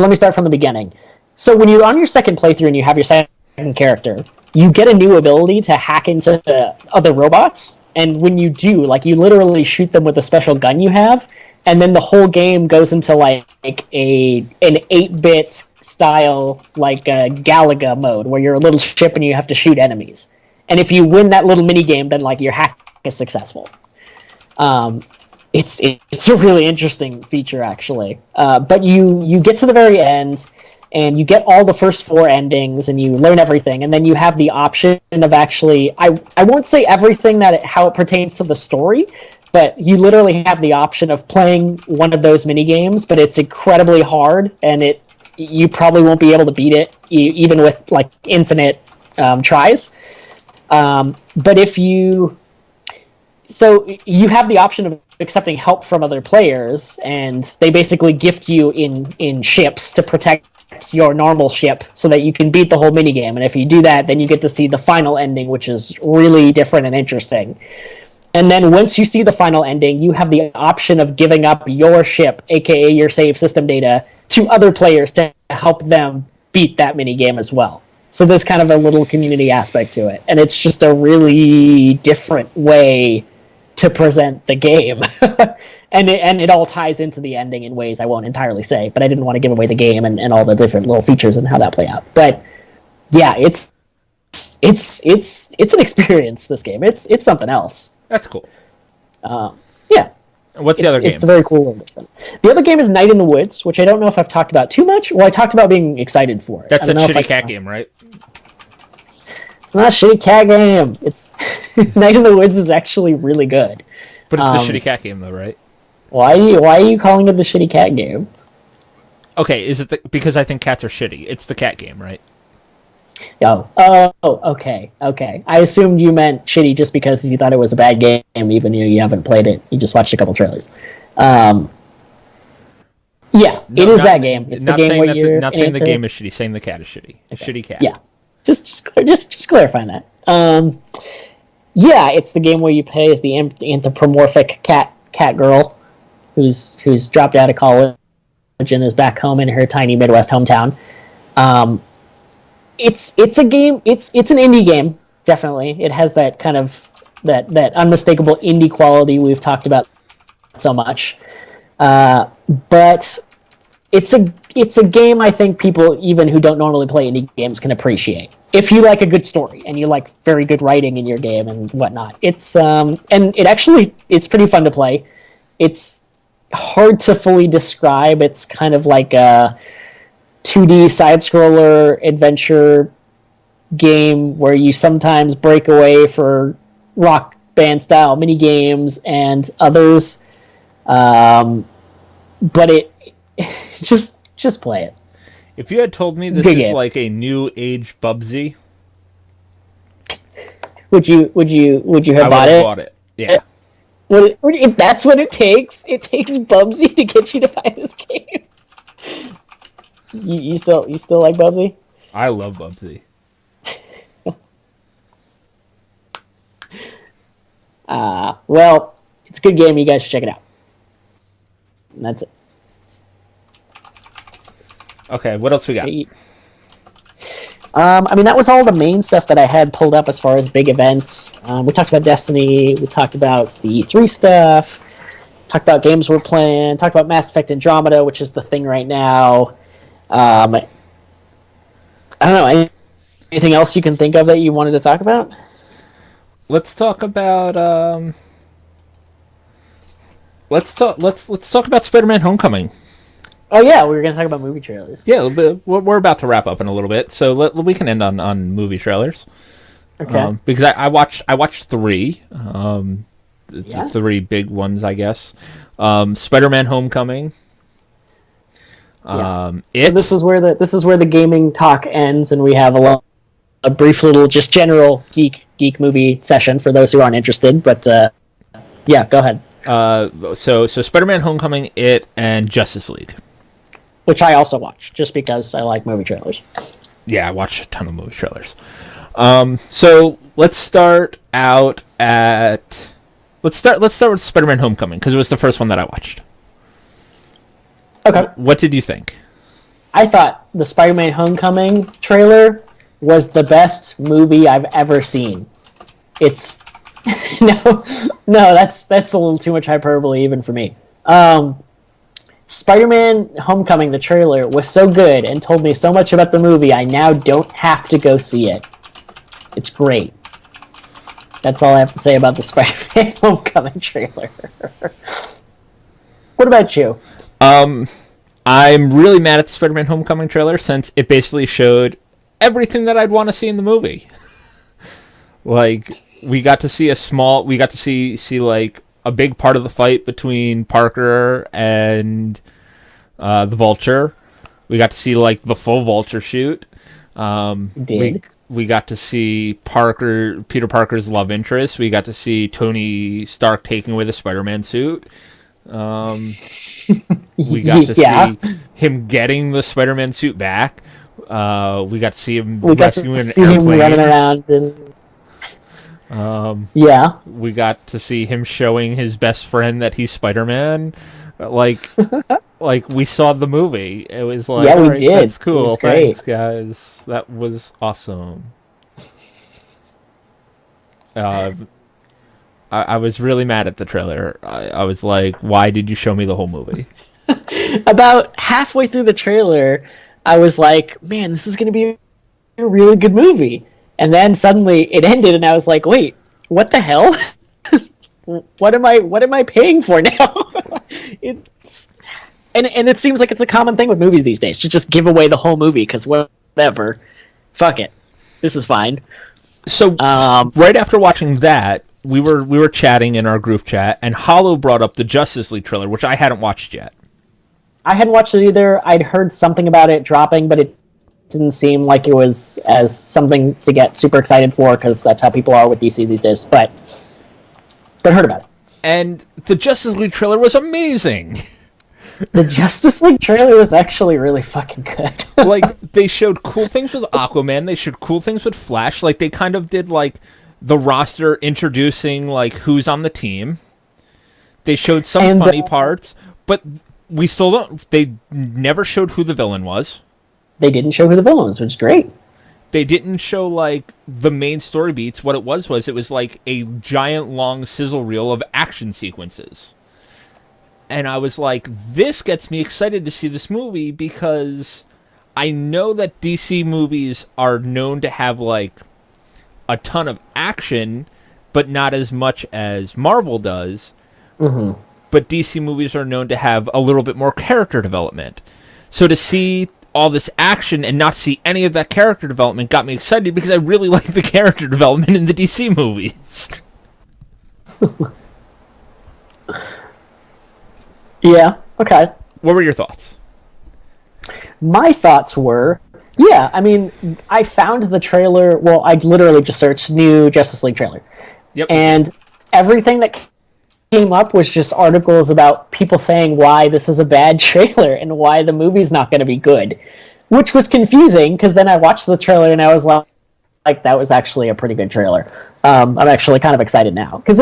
me start from the beginning. So when you're on your second playthrough and you have your second character, you get a new ability to hack into the other robots, and when you do, like, you literally shoot them with a special gun you have, and then the whole game goes into like an 8-bit style, like Galaga mode, where you're a little ship and you have to shoot enemies. And if you win that little mini game, then like your hack is successful. It's a really interesting feature, actually. But you get to the very end, and you get all the first 4 endings, and you learn everything, and then you have the option of actually, I won't say everything how it pertains to the story, but you literally have the option of playing one of those mini games, but it's incredibly hard, and you probably won't be able to beat it, even with like infinite tries. But so you have the option of accepting help from other players, and they basically gift you in ships to protect your normal ship so that you can beat the whole minigame. And if you do that, then you get to see the final ending, which is really different and interesting. And then once you see the final ending, you have the option of giving up your ship, aka your save system data, to other players to help them beat that minigame as well. So there's kind of a little community aspect to it. And it's just a really different way to present the game. and it all ties into the ending in ways I won't entirely say, but I didn't want to give away the game and all the different little features and how that play out. But yeah, it's an experience, this game. It's something else.
That's cool.
Yeah.
What's the other game?
It's a very cool one. The other game is Night in the Woods, which I don't know if I've talked about too much. Well, I talked about being excited for it.
That's a shitty cat game, right?
It's not a shitty cat game. It's Night in the Woods is actually really good.
But it's the shitty cat game, though, right?
Why are you calling it the shitty cat game?
Okay, is it because I think cats are shitty? It's the cat game, right?
Oh, okay. I assumed you meant shitty just because you thought it was a bad game, even though you haven't played it. You just watched a couple trailers. Yeah, it is that game. It's the game where you're
not saying the game is shitty, saying the cat is shitty. Okay. Shitty cat.
Yeah, just clarifying that. Yeah, it's the game where you play as the anthropomorphic cat girl who's dropped out of college and is back home in her tiny Midwest hometown. It's a game. It's an indie game, definitely. It has that kind of that unmistakable indie quality we've talked about so much. But it's a game I think people even who don't normally play indie games can appreciate. If you like a good story and you like very good writing in your game and whatnot. It's it's pretty fun to play. It's hard to fully describe. It's kind of like a 2D side-scroller adventure game where you sometimes break away for rock band style mini games and others. But it just play it.
If you had told me this is like a new age Bubsy,
would you have bought it? I would have bought
it. Yeah.
If that's what it takes. It takes Bubsy to get you to buy this game. You still like Bubsy?
I love Bubsy.
Well, it's a good game. You guys should check it out. And that's it.
Okay, what else we got?
That was all the main stuff that I had pulled up as far as big events. We talked about Destiny. We talked about the E3 stuff. Talked about games we're playing. Talked about Mass Effect Andromeda, which is the thing right now. I don't know. Anything else you can think of that you wanted to talk about?
Let's talk about let's talk about Spider-Man: Homecoming.
Oh yeah, we were going to talk about movie trailers.
Yeah, we're about to wrap up in a little bit, so we can end on movie trailers.
Okay.
Because I watched 3. The 3 big ones, I guess. Spider-Man: Homecoming.
So this is where the gaming talk ends, and we have a brief little just general geek movie session for those who aren't interested. But yeah, go ahead.
So Spider-Man: Homecoming, It, and Justice League,
which I also watched just because I like movie trailers.
Yeah, I watched a ton of movie trailers. So let's start out at let's start with Spider-Man: Homecoming because it was the first one that I watched.
Okay.
What did you think? I
thought the Spider-Man: Homecoming trailer was the best movie I've ever seen. It's no, that's a little too much hyperbole even for me. Spider-Man Homecoming, the trailer, was so good and told me so much about the movie, I now don't have to go see it. It's great. That's all I have to say about the Spider-Man Homecoming trailer. What about you?
I'm really mad at the Spider-Man Homecoming trailer since it basically showed everything that I'd want to see in the movie. Like, we got to see like a big part of the fight between Parker and the Vulture. We got to see like the full Vulture shoot. We got to see Peter Parker's love interest. We got to see Tony Stark taking away the Spider-Man suit. We got to see him getting the Spider-Man suit back. We got to see him rescuing an airplane.
Running around and
we got to see him showing his best friend that he's Spider-Man. Like we saw the movie. It was like,
we did.
That's cool.
It was great.
Thanks, guys. That was awesome. I was really mad at the trailer. I was like, why did you show me the whole movie?
About halfway through the trailer, I was like, man, this is going to be a really good movie. And then suddenly it ended, and I was like, wait, what the hell? What am I paying for now? And it seems like it's a common thing with movies these days to just give away the whole movie because whatever, fuck it, this is fine.
So right after watching that, we were chatting in our group chat, and Hollow brought up the Justice League trailer, which I hadn't watched yet.
I hadn't watched it either. I'd heard something about it dropping, but it didn't seem like it was as something to get super excited for because that's how people are with DC these days. But heard about it.
And the Justice League trailer was amazing.
The Justice League trailer was actually really fucking good.
Like, they showed cool things with Aquaman. They showed cool things with Flash. Like, they kind of did, like, the roster introducing, like, who's on the team. They showed some funny parts, but we still don't... They never showed who the villain was.
They didn't show who the villain was, which is great.
They didn't show, like, the main story beats. What it was, like, a giant, long sizzle reel of action sequences. And I was like, this gets me excited to see this movie because I know that DC movies are known to have, like, a ton of action, but not as much as Marvel does.
Mm-hmm.
But DC movies are known to have a little bit more character development. So to see all this action and not see any of that character development got me excited because I really like the character development in the DC movies.
Yeah, okay.
What were your thoughts?
My thoughts were, yeah, I mean, I found the trailer, well, I literally just searched new Justice League trailer.
Yep.
And everything that came up was just articles about people saying why this is a bad trailer and why the movie's not going to be good, which was confusing because then I watched the trailer and I was like, that was actually a pretty good trailer. I'm actually kind of excited now because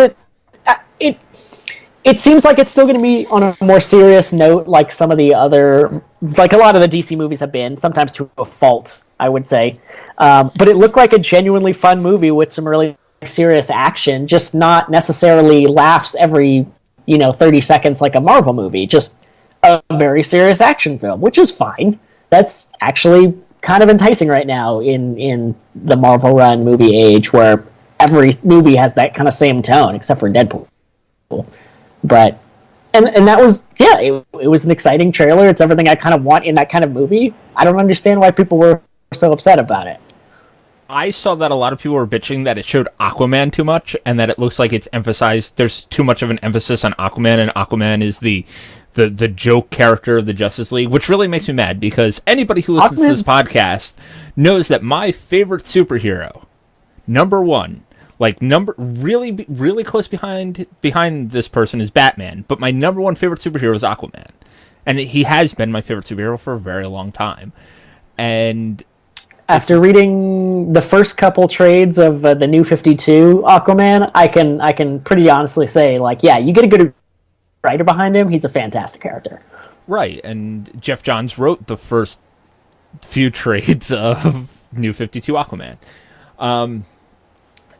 it seems like it's still going to be on a more serious note, like some of the other, like a lot of the DC movies have been, sometimes to a fault, I would say. But it looked like a genuinely fun movie with some really serious action, just not necessarily laughs every, 30 seconds like a Marvel movie, just a very serious action film, which is fine. That's actually kind of enticing right now in the Marvel run movie age where every movie has that kind of same tone, except for Deadpool. But and that was it was an exciting trailer. It's everything I kind of want in that kind of movie. I don't understand why people were so upset about it.
I saw that a lot of people were bitching that it showed Aquaman too much and that it looks like it's emphasized, there's too much of an emphasis on Aquaman, and Aquaman is the joke character of the Justice League, which really makes me mad because anybody who listens to this podcast knows that my favorite superhero, number one, like really really close behind this person, is Batman, but my number one favorite superhero is Aquaman, and he has been my favorite superhero for a very long time. And
after reading the first couple trades of the New 52 Aquaman, I can pretty honestly say, like, yeah, you get a good writer behind him, he's a fantastic character.
Right, and Jeff Johns wrote the first few trades of New 52 Aquaman.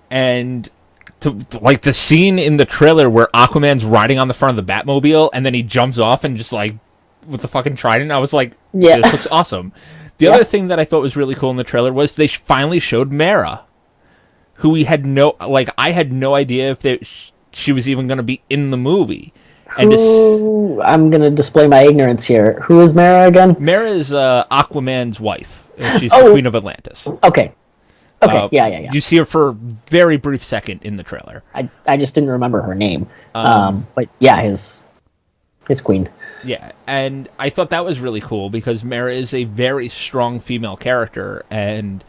And like the scene in the trailer where Aquaman's riding on the front of the Batmobile and then he jumps off and just like with the fucking trident. I was like,
Yeah.
this looks awesome. The other thing that I thought was really cool in the trailer was they finally showed Mara, who we had I had no idea if she was even going to be in the movie. And
I'm going to display my ignorance here. Who is Mara again?
Mara is Aquaman's wife. She's the Queen of Atlantis.
Okay. Okay, yeah.
You see her for a very brief second in the trailer.
I just didn't remember her name. But yeah, his queen.
Yeah, and I thought that was really cool because Mara is a very strong female character, and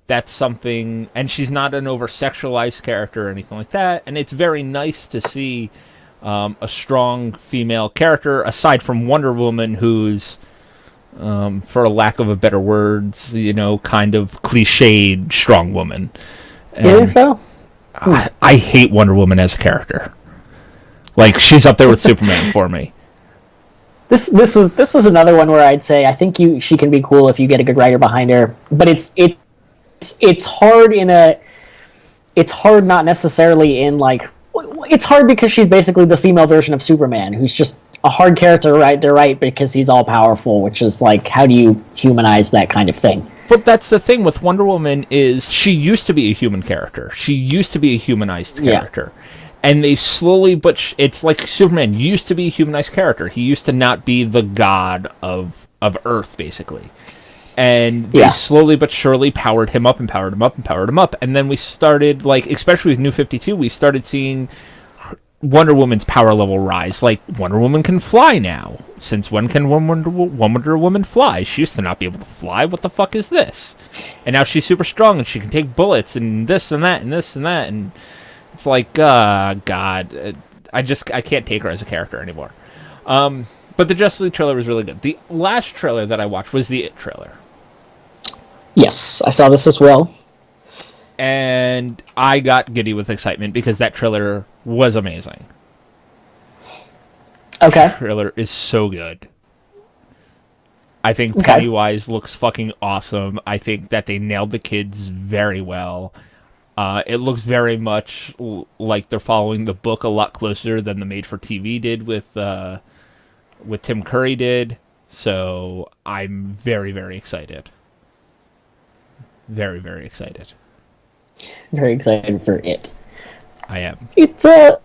that's something, and she's not an over-sexualized character or anything like that, and it's very nice to see a strong female character, aside from Wonder Woman, who's, for lack of a better words, kind of cliched strong woman. And
you think so?
I hate Wonder Woman as a character. Like, she's up there with Superman for me.
This is another one where I'd say I think she can be cool if you get a good writer behind her, but it's hard it's hard not necessarily in like, it's hard because she's basically the female version of Superman, who's just a hard character to write because he's all powerful, which is like, how do you humanize that kind of thing?
But that's the thing with Wonder Woman is she used to be a human character. She used to be a humanized character. Yeah. And they slowly, but it's like Superman used to be a humanized character. He used to not be the god of Earth, basically. And they slowly but surely powered him up and powered him up and powered him up. And then we started, like, especially with New 52, we started seeing Wonder Woman's power level rise. Like, Wonder Woman can fly now. Since when can Wonder Woman fly? She used to not be able to fly. What the fuck is this? And now she's super strong and she can take bullets and this and that and this and that. And it's like, God, I can't take her as a character anymore. But the Justice League trailer was really good. The last trailer that I watched was the It trailer.
Yes, I saw this as well.
And I got giddy with excitement because that trailer was amazing.
Okay.
The trailer is so good. I think Pennywise looks fucking awesome. I think that they nailed the kids very well. It looks very much like they're following the book a lot closer than the made-for-TV did with Tim Curry did. So I'm very, very excited. Very, very excited.
Very excited for it.
I am.
It's yeah.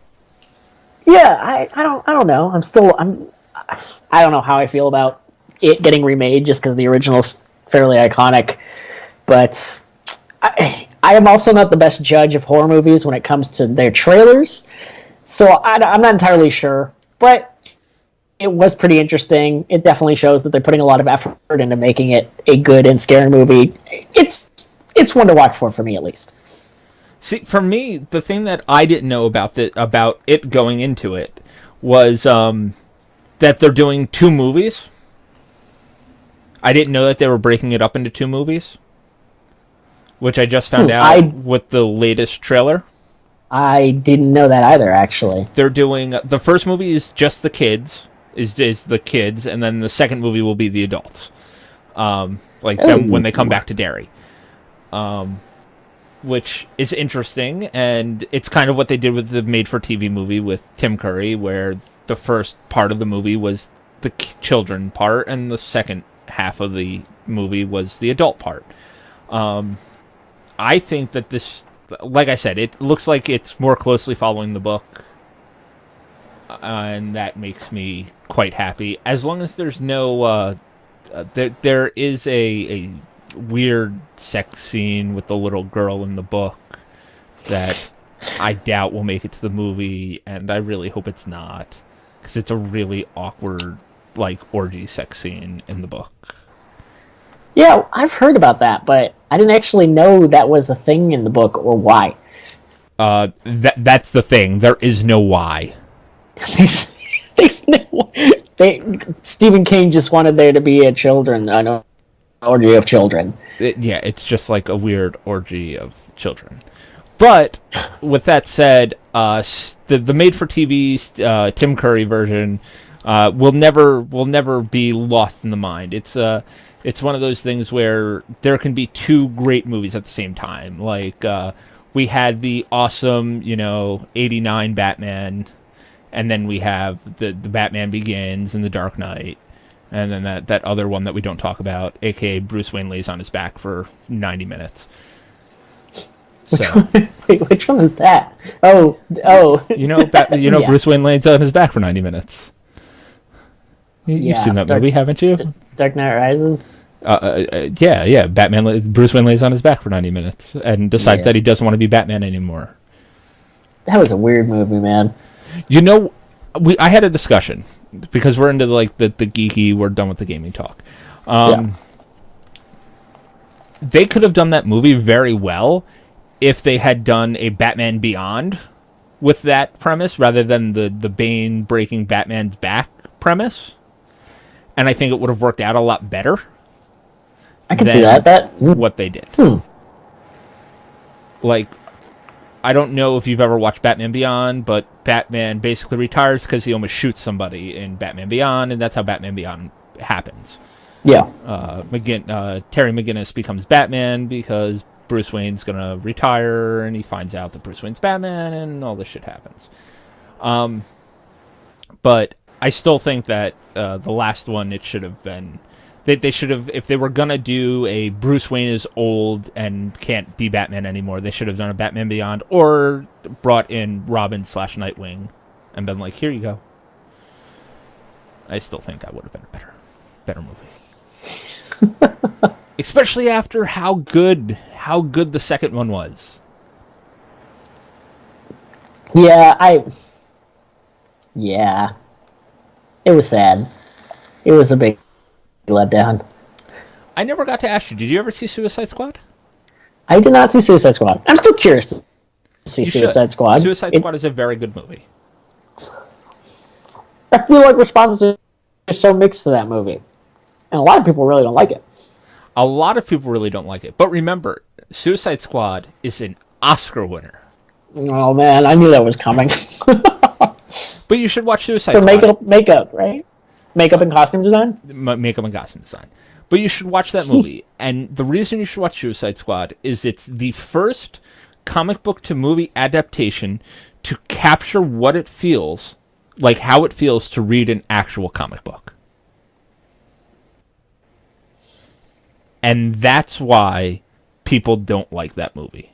I don't know. I don't know how I feel about it getting remade just because the original's fairly iconic, but I am also not the best judge of horror movies when it comes to their trailers, so I'm not entirely sure, but it was pretty interesting. It definitely shows that they're putting a lot of effort into making it a good and scary movie. It's one to watch for me, at least.
See, for me, the thing that I didn't know about it going into it was that they're doing 2 movies. I didn't know that they were breaking it up into 2 movies, which I just found out with the latest trailer.
I didn't know that either, actually.
They're doing... the first movie is just the kids, is the kids, and then the second movie will be the adults. Them when they come back to Derry. Which is interesting, and it's kind of what they did with the made-for-TV movie with Tim Curry, where the first part of the movie was the children part, and the second half of the movie was the adult part. I think that this, like I said, it looks like it's more closely following the book, and that makes me quite happy. As long as there's no, there is a weird sex scene with the little girl in the book that I doubt will make it to the movie, and I really hope it's not, because it's a really awkward, like, orgy sex scene in the book.
Yeah, I've heard about that, but I didn't actually know that was a thing in the book, or why.
That's the thing. There is no why.
There's no... Stephen King just wanted there to be an orgy of children.
It's just like a weird orgy of children. But with that said, the made-for-TV Tim Curry version will never be lost in the mind. It's one of those things where there can be 2 great movies at the same time. Like we had the awesome, 89 Batman, and then we have the Batman Begins and the Dark Knight. And then that other one that we don't talk about, a.k.a. Bruce Wayne lays on his back for 90 minutes. So,
wait, which one is that? Oh.
Yeah. Bruce Wayne lays on his back for 90 minutes. You've seen that movie, haven't you?
Dark Knight Rises?
Yeah. Bruce Wayne lays on his back for 90 minutes and decides that he doesn't want to be Batman anymore.
That was a weird movie, man.
I had a discussion because we're into like the geeky. We're done with the gaming talk. They could have done that movie very well if they had done a Batman Beyond with that premise rather than the Bane breaking Batman's back premise. And I think it would have worked out a lot better.
I can see that.
What they did. Like, I don't know if you've ever watched Batman Beyond, but Batman basically retires because he almost shoots somebody in Batman Beyond, and that's how Batman Beyond happens.
Yeah.
Terry McGinnis becomes Batman because Bruce Wayne's going to retire, and he finds out that Bruce Wayne's Batman, and all this shit happens. But I still think that the last one, it should have been... They should have, if they were going to do a Bruce Wayne is old and can't be Batman anymore, they should have done a Batman Beyond or brought in Robin/Nightwing and been like, here you go. I still think that would have been a better movie. Especially after how good the second one was.
Yeah. It was sad. It was a big letdown.
I never got to ask you, did you ever see Suicide Squad?
I did not see Suicide Squad. I'm still curious to see Suicide Squad.
Suicide Squad is a very good movie.
I feel like responses are so mixed to that movie. And a lot of people really don't like it.
A lot of people really don't like it. But remember, Suicide Squad is an Oscar winner.
Oh, man, I knew that was coming.
But you should watch Suicide Squad.
For makeup, right? Makeup and costume design?
Makeup and costume design. But you should watch that movie. And the reason you should watch Suicide Squad is it's the first comic book to movie adaptation to capture what it feels, like how it feels to read an actual comic book. And that's why people don't like that movie.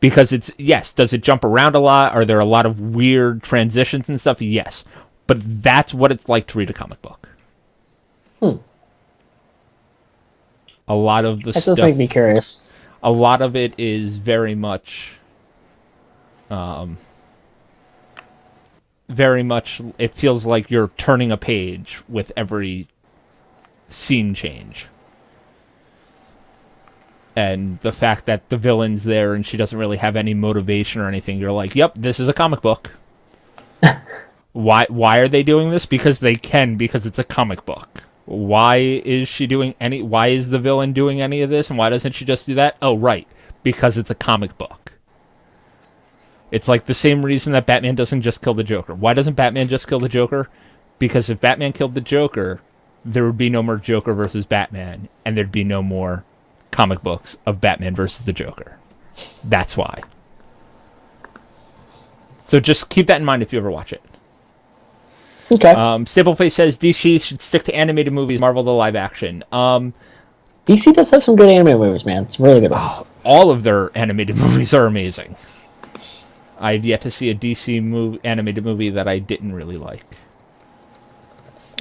Because does it jump around a lot? Are there a lot of weird transitions and stuff? Yes. But that's what it's like to read a comic book. A lot of the stuff... That
does make me curious.
A lot of it is very much... it feels like you're turning a page with every scene change. And the fact that the villain's there and she doesn't really have any motivation or anything, you're like, yep, this is a comic book. Why are they doing this? Because they can, because it's a comic book. Why is the villain doing any of this, and why doesn't she just do that? Oh, right, because it's a comic book. It's like the same reason that Batman doesn't just kill the Joker. Why doesn't Batman just kill the Joker? Because if Batman killed the Joker, there would be no more Joker versus Batman, and there'd be no more comic books of Batman versus the Joker. That's why. So just keep that in mind if you ever watch it.
Okay.
Stapleface says DC should stick to animated movies, Marvel to live action.
DC does have some good animated movies, man. It's really good ones.
All of their animated movies are amazing. I've yet to see a DC animated movie that I didn't really like.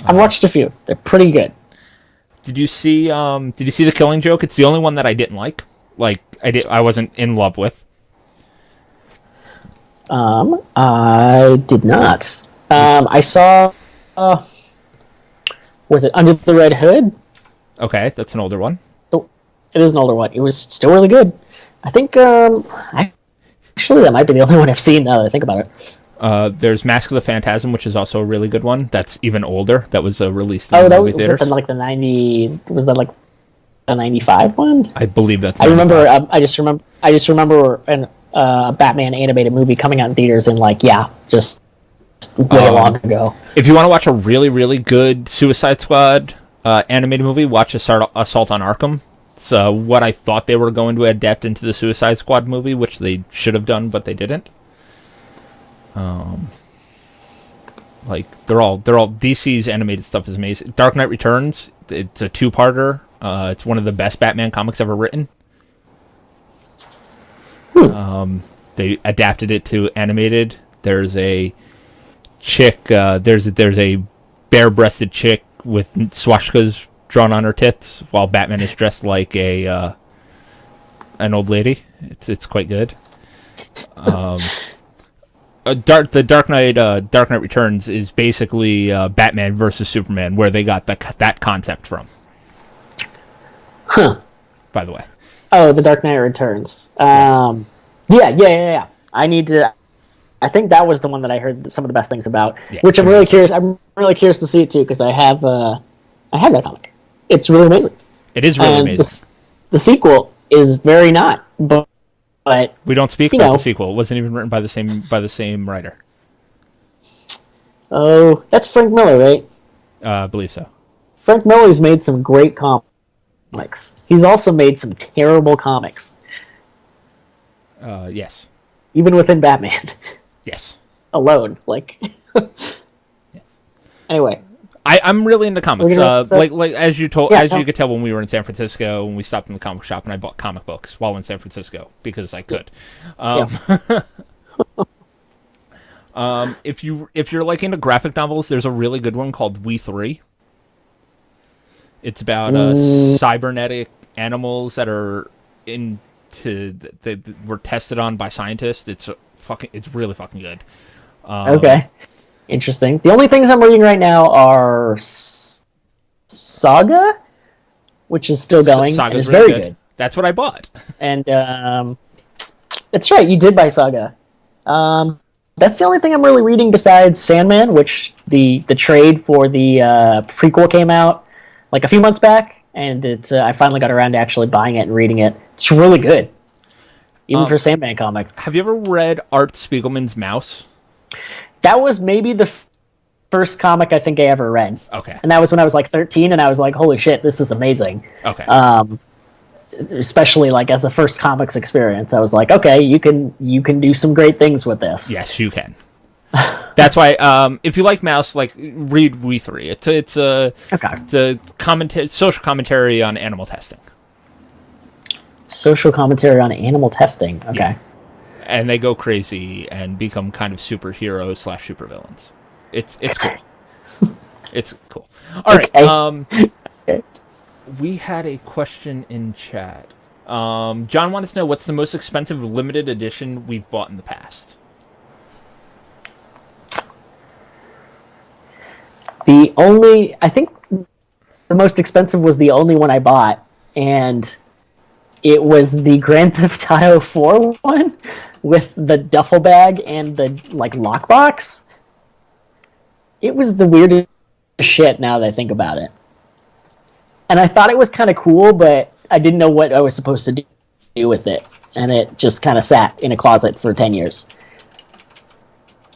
I've watched a few. They're pretty good.
Did you see The Killing Joke? It's the only one that I didn't like. I wasn't in love with.
I did not. I saw was it Under the Red Hood?
Okay, that's an older one.
Oh, it is an older one. It was still really good. I think actually that might be the only one I've seen now that I think about it.
There's Mask of the Phantasm, which is also a really good one. That's even older. That was released in the movie theaters.
Was that the 90? Was that like a 95 one?
I believe that's.
I remember. I just remember a Batman animated movie coming out in theaters and just way long ago.
If you want to watch a really, really good Suicide Squad animated movie, watch Assault on Arkham. It's what I thought they were going to adapt into the Suicide Squad movie, which they should have done, but they didn't. Like they're all DC's animated stuff is amazing. Dark Knight Returns, it's a two-parter. It's one of the best Batman comics ever written. They adapted it to animated. There's a chick. There's a bare-breasted chick with swastikas drawn on her tits, while Batman is dressed like an old lady. It's quite good. The Dark Knight Returns is basically Batman versus Superman, where they got that concept from.
Huh.
By the way.
Oh, The Dark Knight Returns.
Yes.
Yeah. I think that was the one that I heard some of the best things about.
Yeah,
which I'm really curious. I'm really curious to see it too, because I have that comic. It's really amazing.
It is really amazing.
The sequel is very not, but
we don't speak about the sequel. It wasn't even written by the same writer.
Oh, that's Frank Miller, right?
I believe so.
Frank Miller's made some great comics. He's also made some terrible comics.
Yes.
Even within Batman.
Yes.
Alone, like.
Yes.
Anyway.
I'm really into comics. Like as you could tell when we were in San Francisco, when we stopped in the comic shop, and I bought comic books while in San Francisco because I could. If you're like into graphic novels, there's a really good one called We Three. It's about cybernetic animals that are were tested on by scientists. It's really fucking good.
Okay. Interesting. The only things I'm reading right now are Saga, which is still going, and is very good.
That's what I bought.
And that's right, you did buy Saga. That's the only thing I'm really reading besides Sandman, which the trade for the prequel came out like a few months back, and I finally got around to actually buying it and reading it. It's really good, even for a Sandman comic.
Have you ever read Art Spiegelman's Mouse?
That was maybe the first comic I think I ever read.
Okay.
And that was when I was like 13, and I was like, holy shit, this is amazing.
Okay.
Especially like as a first comics experience, I was like, okay, you can do some great things with this.
Yes, you can. That's why if you like Mouse, like read We Three. It's a social commentary on animal testing.
Social commentary on animal testing. Okay.
Yeah. And they go crazy and become kind of superheroes / supervillains. It's cool. It's cool. All right.
Okay.
We had a question in chat. John wanted to know what's the most expensive limited edition we've bought in the past.
I think the most expensive was the only one I bought, and it was the Grand Theft Auto 4 one with the duffel bag and the lockbox. It was the weirdest shit now that I think about it. And I thought it was kind of cool, but I didn't know what I was supposed to do with it, and it just kind of sat in a closet for 10 years.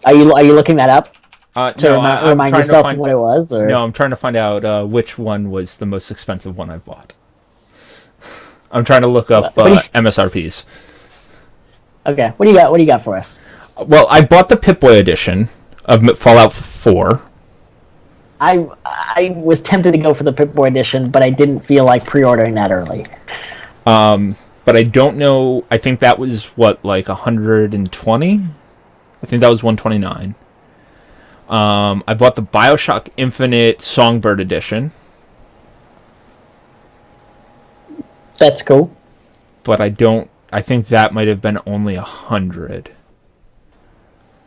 Are you looking that up to remind yourself of what it was? Or?
No, I'm trying to find out which one was the most expensive one I've bought. I'm trying to look up MSRPs.
Okay, what do you got for us?
Well, I bought the Pip-Boy edition of Fallout 4.
I was tempted to go for the Pip-Boy edition, but I didn't feel like pre-ordering that early.
But I don't know. I think that was like 120. I think that was 129. I bought the BioShock Infinite Songbird edition.
That's cool.
But I think that might have been only 100.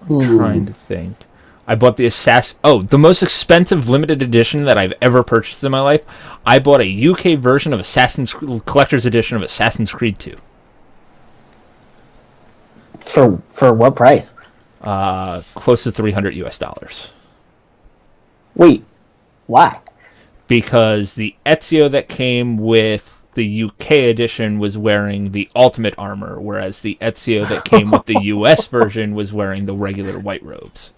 I'm trying to think. I bought the most expensive limited edition that I've ever purchased in my life. I bought a UK version of Collector's Edition of Assassin's Creed 2.
For what price?
Close to $300 US.
Wait, why?
Because the Ezio that came with the UK edition was wearing the ultimate armor, whereas the Ezio that came with the US version was wearing the regular white robes.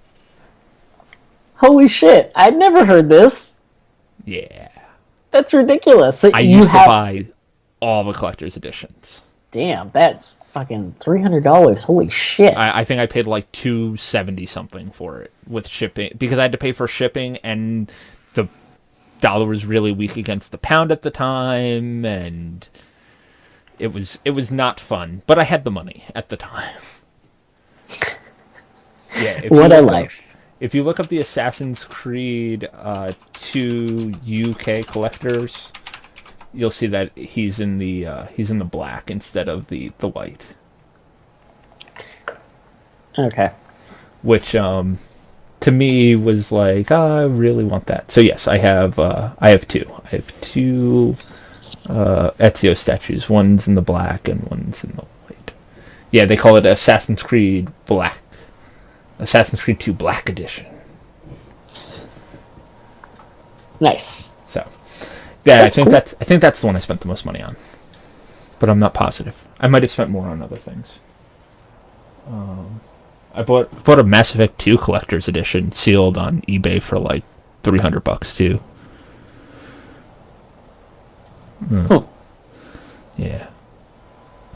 Holy shit, I'd never heard this.
Yeah.
That's ridiculous. So
I used to buy all the collector's editions.
Damn, that's fucking $300. Holy shit.
I think I paid like $270 something for it with shipping, because I had to pay for shipping, and the dollar was really weak against the pound at the time, and it was not fun. But I had the money at the time. Yeah.
What a life.
If you look up the Assassin's Creed 2 UK collectors, you'll see that he's in the black instead of the white.
Okay.
Which to me was like, oh, I really want that. So yes, I have two. I have two Ezio statues. One's in the black and one's in the white. Yeah, they call it Assassin's Creed Black. Assassin's Creed 2 Black Edition.
Nice.
So, yeah,
That's cool.
I think that's the one I spent the most money on, but I'm not positive. I might have spent more on other things. I bought a Mass Effect 2 Collector's Edition sealed on eBay for like $300 too. Yeah.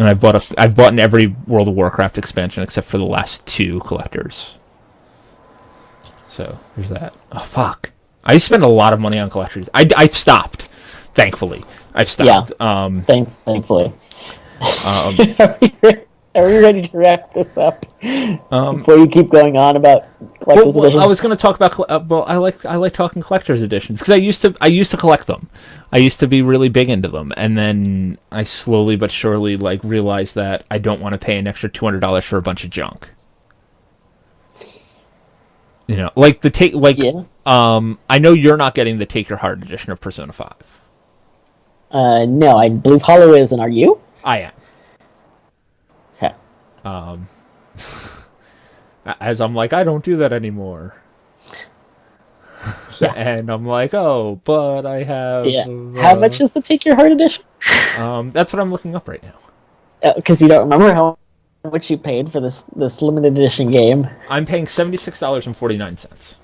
And I've bought in every World of Warcraft expansion except for the last 2 collectors. So there's that. Oh fuck! I spend a lot of money on collectors. I've stopped. Thankfully, I've stopped.
Yeah. Thankfully. Are we ready to wrap this up before you keep going on about collector's editions?
I was going to talk about. I like talking collector's editions because I used to collect them. I used to be really big into them, and then I slowly but surely realized that I don't want to pay an extra $200 for a bunch of junk. You know,
Yeah.
I know you're not getting the Take Your Heart edition of Persona 5.
No, I believe Hollow is, and are you?
I am.
Okay.
As I'm like, I don't do that anymore.
Yeah.
And I'm like, oh, but I have...
Yeah. How much is the Take Your Heart edition?
That's what I'm looking up right now.
Because you don't remember how much you paid for this limited edition game.
I'm paying $76.49.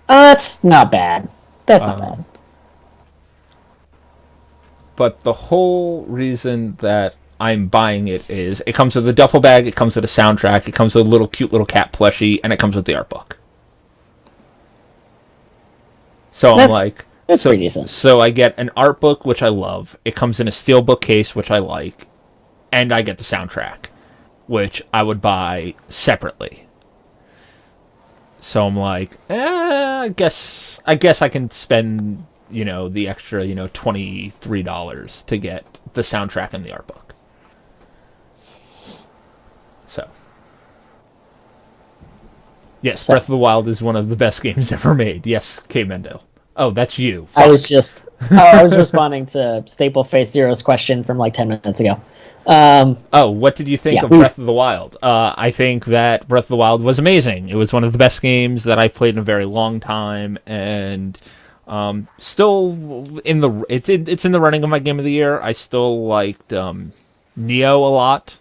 That's not bad. That's not bad.
But the whole reason that I'm buying it is it comes with a duffel bag, it comes with a soundtrack, it comes with a cute little cat plushie, and it comes with the art book. So that's
pretty decent.
So I get an art book, which I love. It comes in a steelbook case, which I like, and I get the soundtrack, which I would buy separately. So I'm like, I guess I can spend, the extra, $23 to get the soundtrack and the art book. So, yes, Breath of the Wild is one of the best games ever made. Yes, K. Mendo. Oh, that's you. Fuck.
I was responding to Staple Face Zero's question from 10 minutes ago.
What did you think of Breath of the Wild? I think that Breath of the Wild was amazing. It was one of the best games that I've played in a very long time, and still it's in the running of my game of the year. I still liked Neo a lot.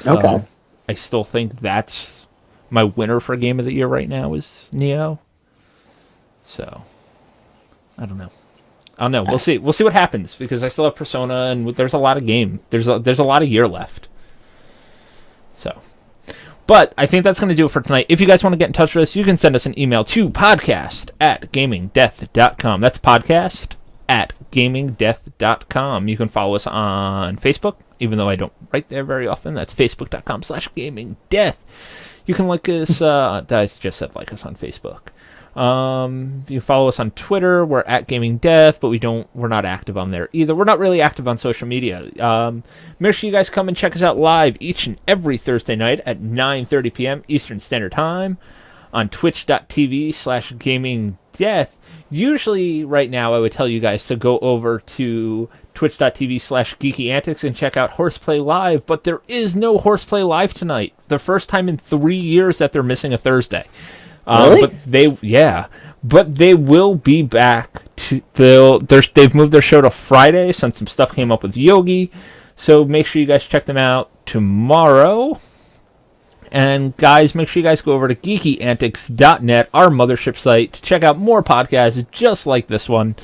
Okay.
I still think that's my winner for game of the year right now is Neo. So I don't know. We'll see. We'll see what happens because I still have Persona, and there's a lot of game. There's a lot of year left. So, but I think that's going to do it for tonight. If you guys want to get in touch with us, you can send us an email to podcast@gamingdeath.com. That's podcast@gamingdeath.com. You can follow us on Facebook, even though I don't write there very often. That's facebook.com/gamingdeath. You can like us. I just said like us on Facebook. You follow us on Twitter. We're @GamingDeath, but we're not active on there either. We're not really active on social media. Make sure you guys come and check us out live each and every Thursday night at 9:30 p.m. Eastern Standard Time on twitch.tv/GamingDeath. Usually right now I would tell you guys to go over to twitch.tv/GeekyAntics and check out Horseplay Live, but there is no Horseplay Live tonight. The first time in 3 years that they're missing a Thursday.
Really?
But they will be back. They've moved their show to Friday since some stuff came up with Yogi. So make sure you guys check them out tomorrow. And guys, make sure you guys go over to geekyantics.net, our mothership site, to check out more podcasts just like this one.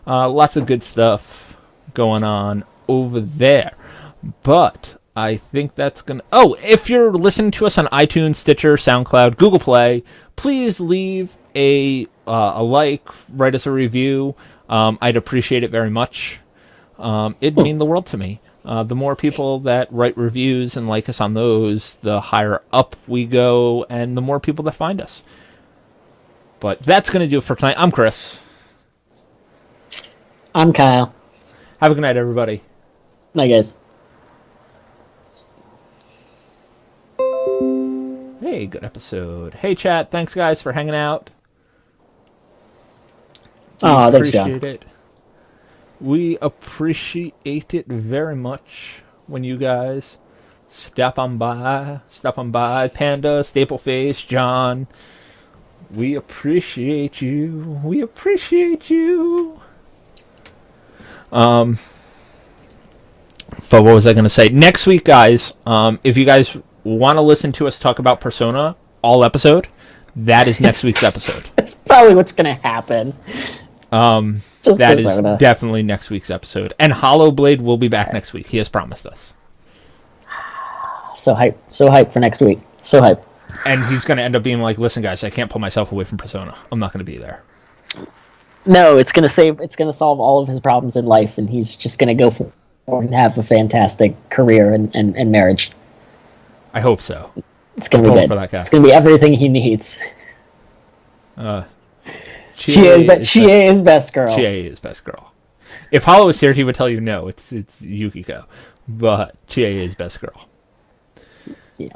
Lots of good stuff going on over there. But I think that's gonna. Oh, if you're listening to us on iTunes, Stitcher, SoundCloud, Google Play, please leave a like, write us a review. I'd appreciate it very much. It'd mean the world to me. The more people that write reviews and like us on those, the higher up we go, and the more people that find us. But that's gonna do it for tonight. I'm Chris.
I'm Kyle.
Have a good night, everybody.
Night, guys.
Hey, good episode. Hey, chat. Thanks, guys, for hanging out.
Oh, thanks, John.
Appreciate it. We appreciate it very much when you guys stop on by. Panda, Stapleface, John. We appreciate you. We appreciate you. But what was I going to say? Next week, guys, if you guys want to listen to us talk about Persona all episode, that is next week's episode.
That's probably what's going to happen.
That is definitely next week's episode. And Hollow Blade will be back next week. He has promised us.
So hype for next week. So hype.
And he's going to end up being like, listen, guys, I can't pull myself away from Persona. I'm not going to be there.
No, it's going to solve all of his problems in life, and he's just going to go for and have a fantastic career and marriage.
I hope so.
It's going to be good.
For that guy.
It's going to be everything he needs. Chie is best girl.
Chie is best girl. If Hollow was here, he would tell you no, it's Yukiko. But Chie is best girl.
Yeah.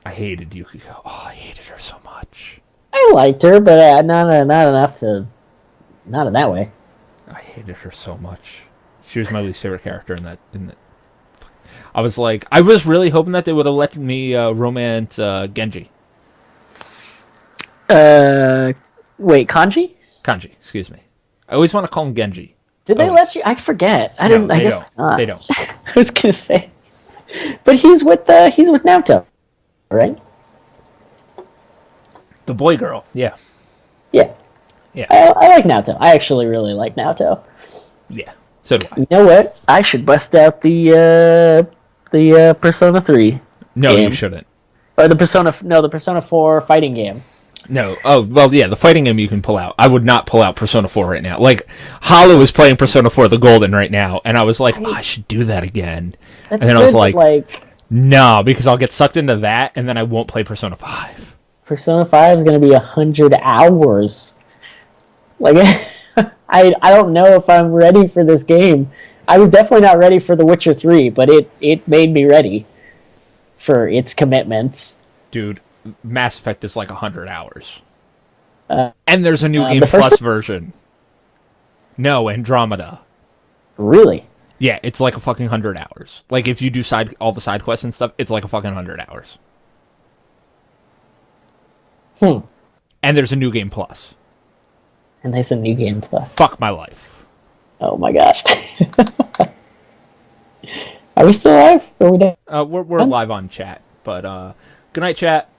I hated Yukiko. Oh, I hated her so much.
I liked her, but not enough to... Not in that way.
I hated her so much. She was my least favorite character in that. I was really hoping that they would have let me romance Genji.
Wait, Kanji?
Kanji, excuse me. I always want to call him Genji.
Did they let you? I forget. I didn't. I guess not.
They don't.
I was gonna say, but he's with Naoto, right?
The boy girl. Yeah.
Yeah.
Yeah.
I like Naoto. I actually really like Naoto.
Yeah. So do I.
You know what? I should bust out the Persona 3
No,
game.
you shouldn't.
Or the Persona 4 fighting game.
No. Oh, well, yeah, the fighting game you can pull out. I would not pull out Persona 4 right now. Like, Hollow is playing Persona 4 The Golden right now, and I was like, I should do that again.
That's
and then
good,
I was like,
like,
no, because I'll get sucked into that, and then I won't play Persona 5.
Persona 5 is going to be 100 hours. Like, I don't know if I'm ready for this game. I was definitely not ready for The Witcher 3, but it made me ready for its commitments.
Dude, Mass Effect is like 100 hours. And there's a new Game
the
Plus version. No, Andromeda.
Really?
Yeah, it's like a fucking 100 hours. Like, if you do all the side quests and stuff, it's like a fucking 100 hours. And there's a new Game Plus.
And there's a new Game Plus.
Fuck my life.
Oh my gosh. Are we still live? Are we done?
We're live on chat, but good night, chat.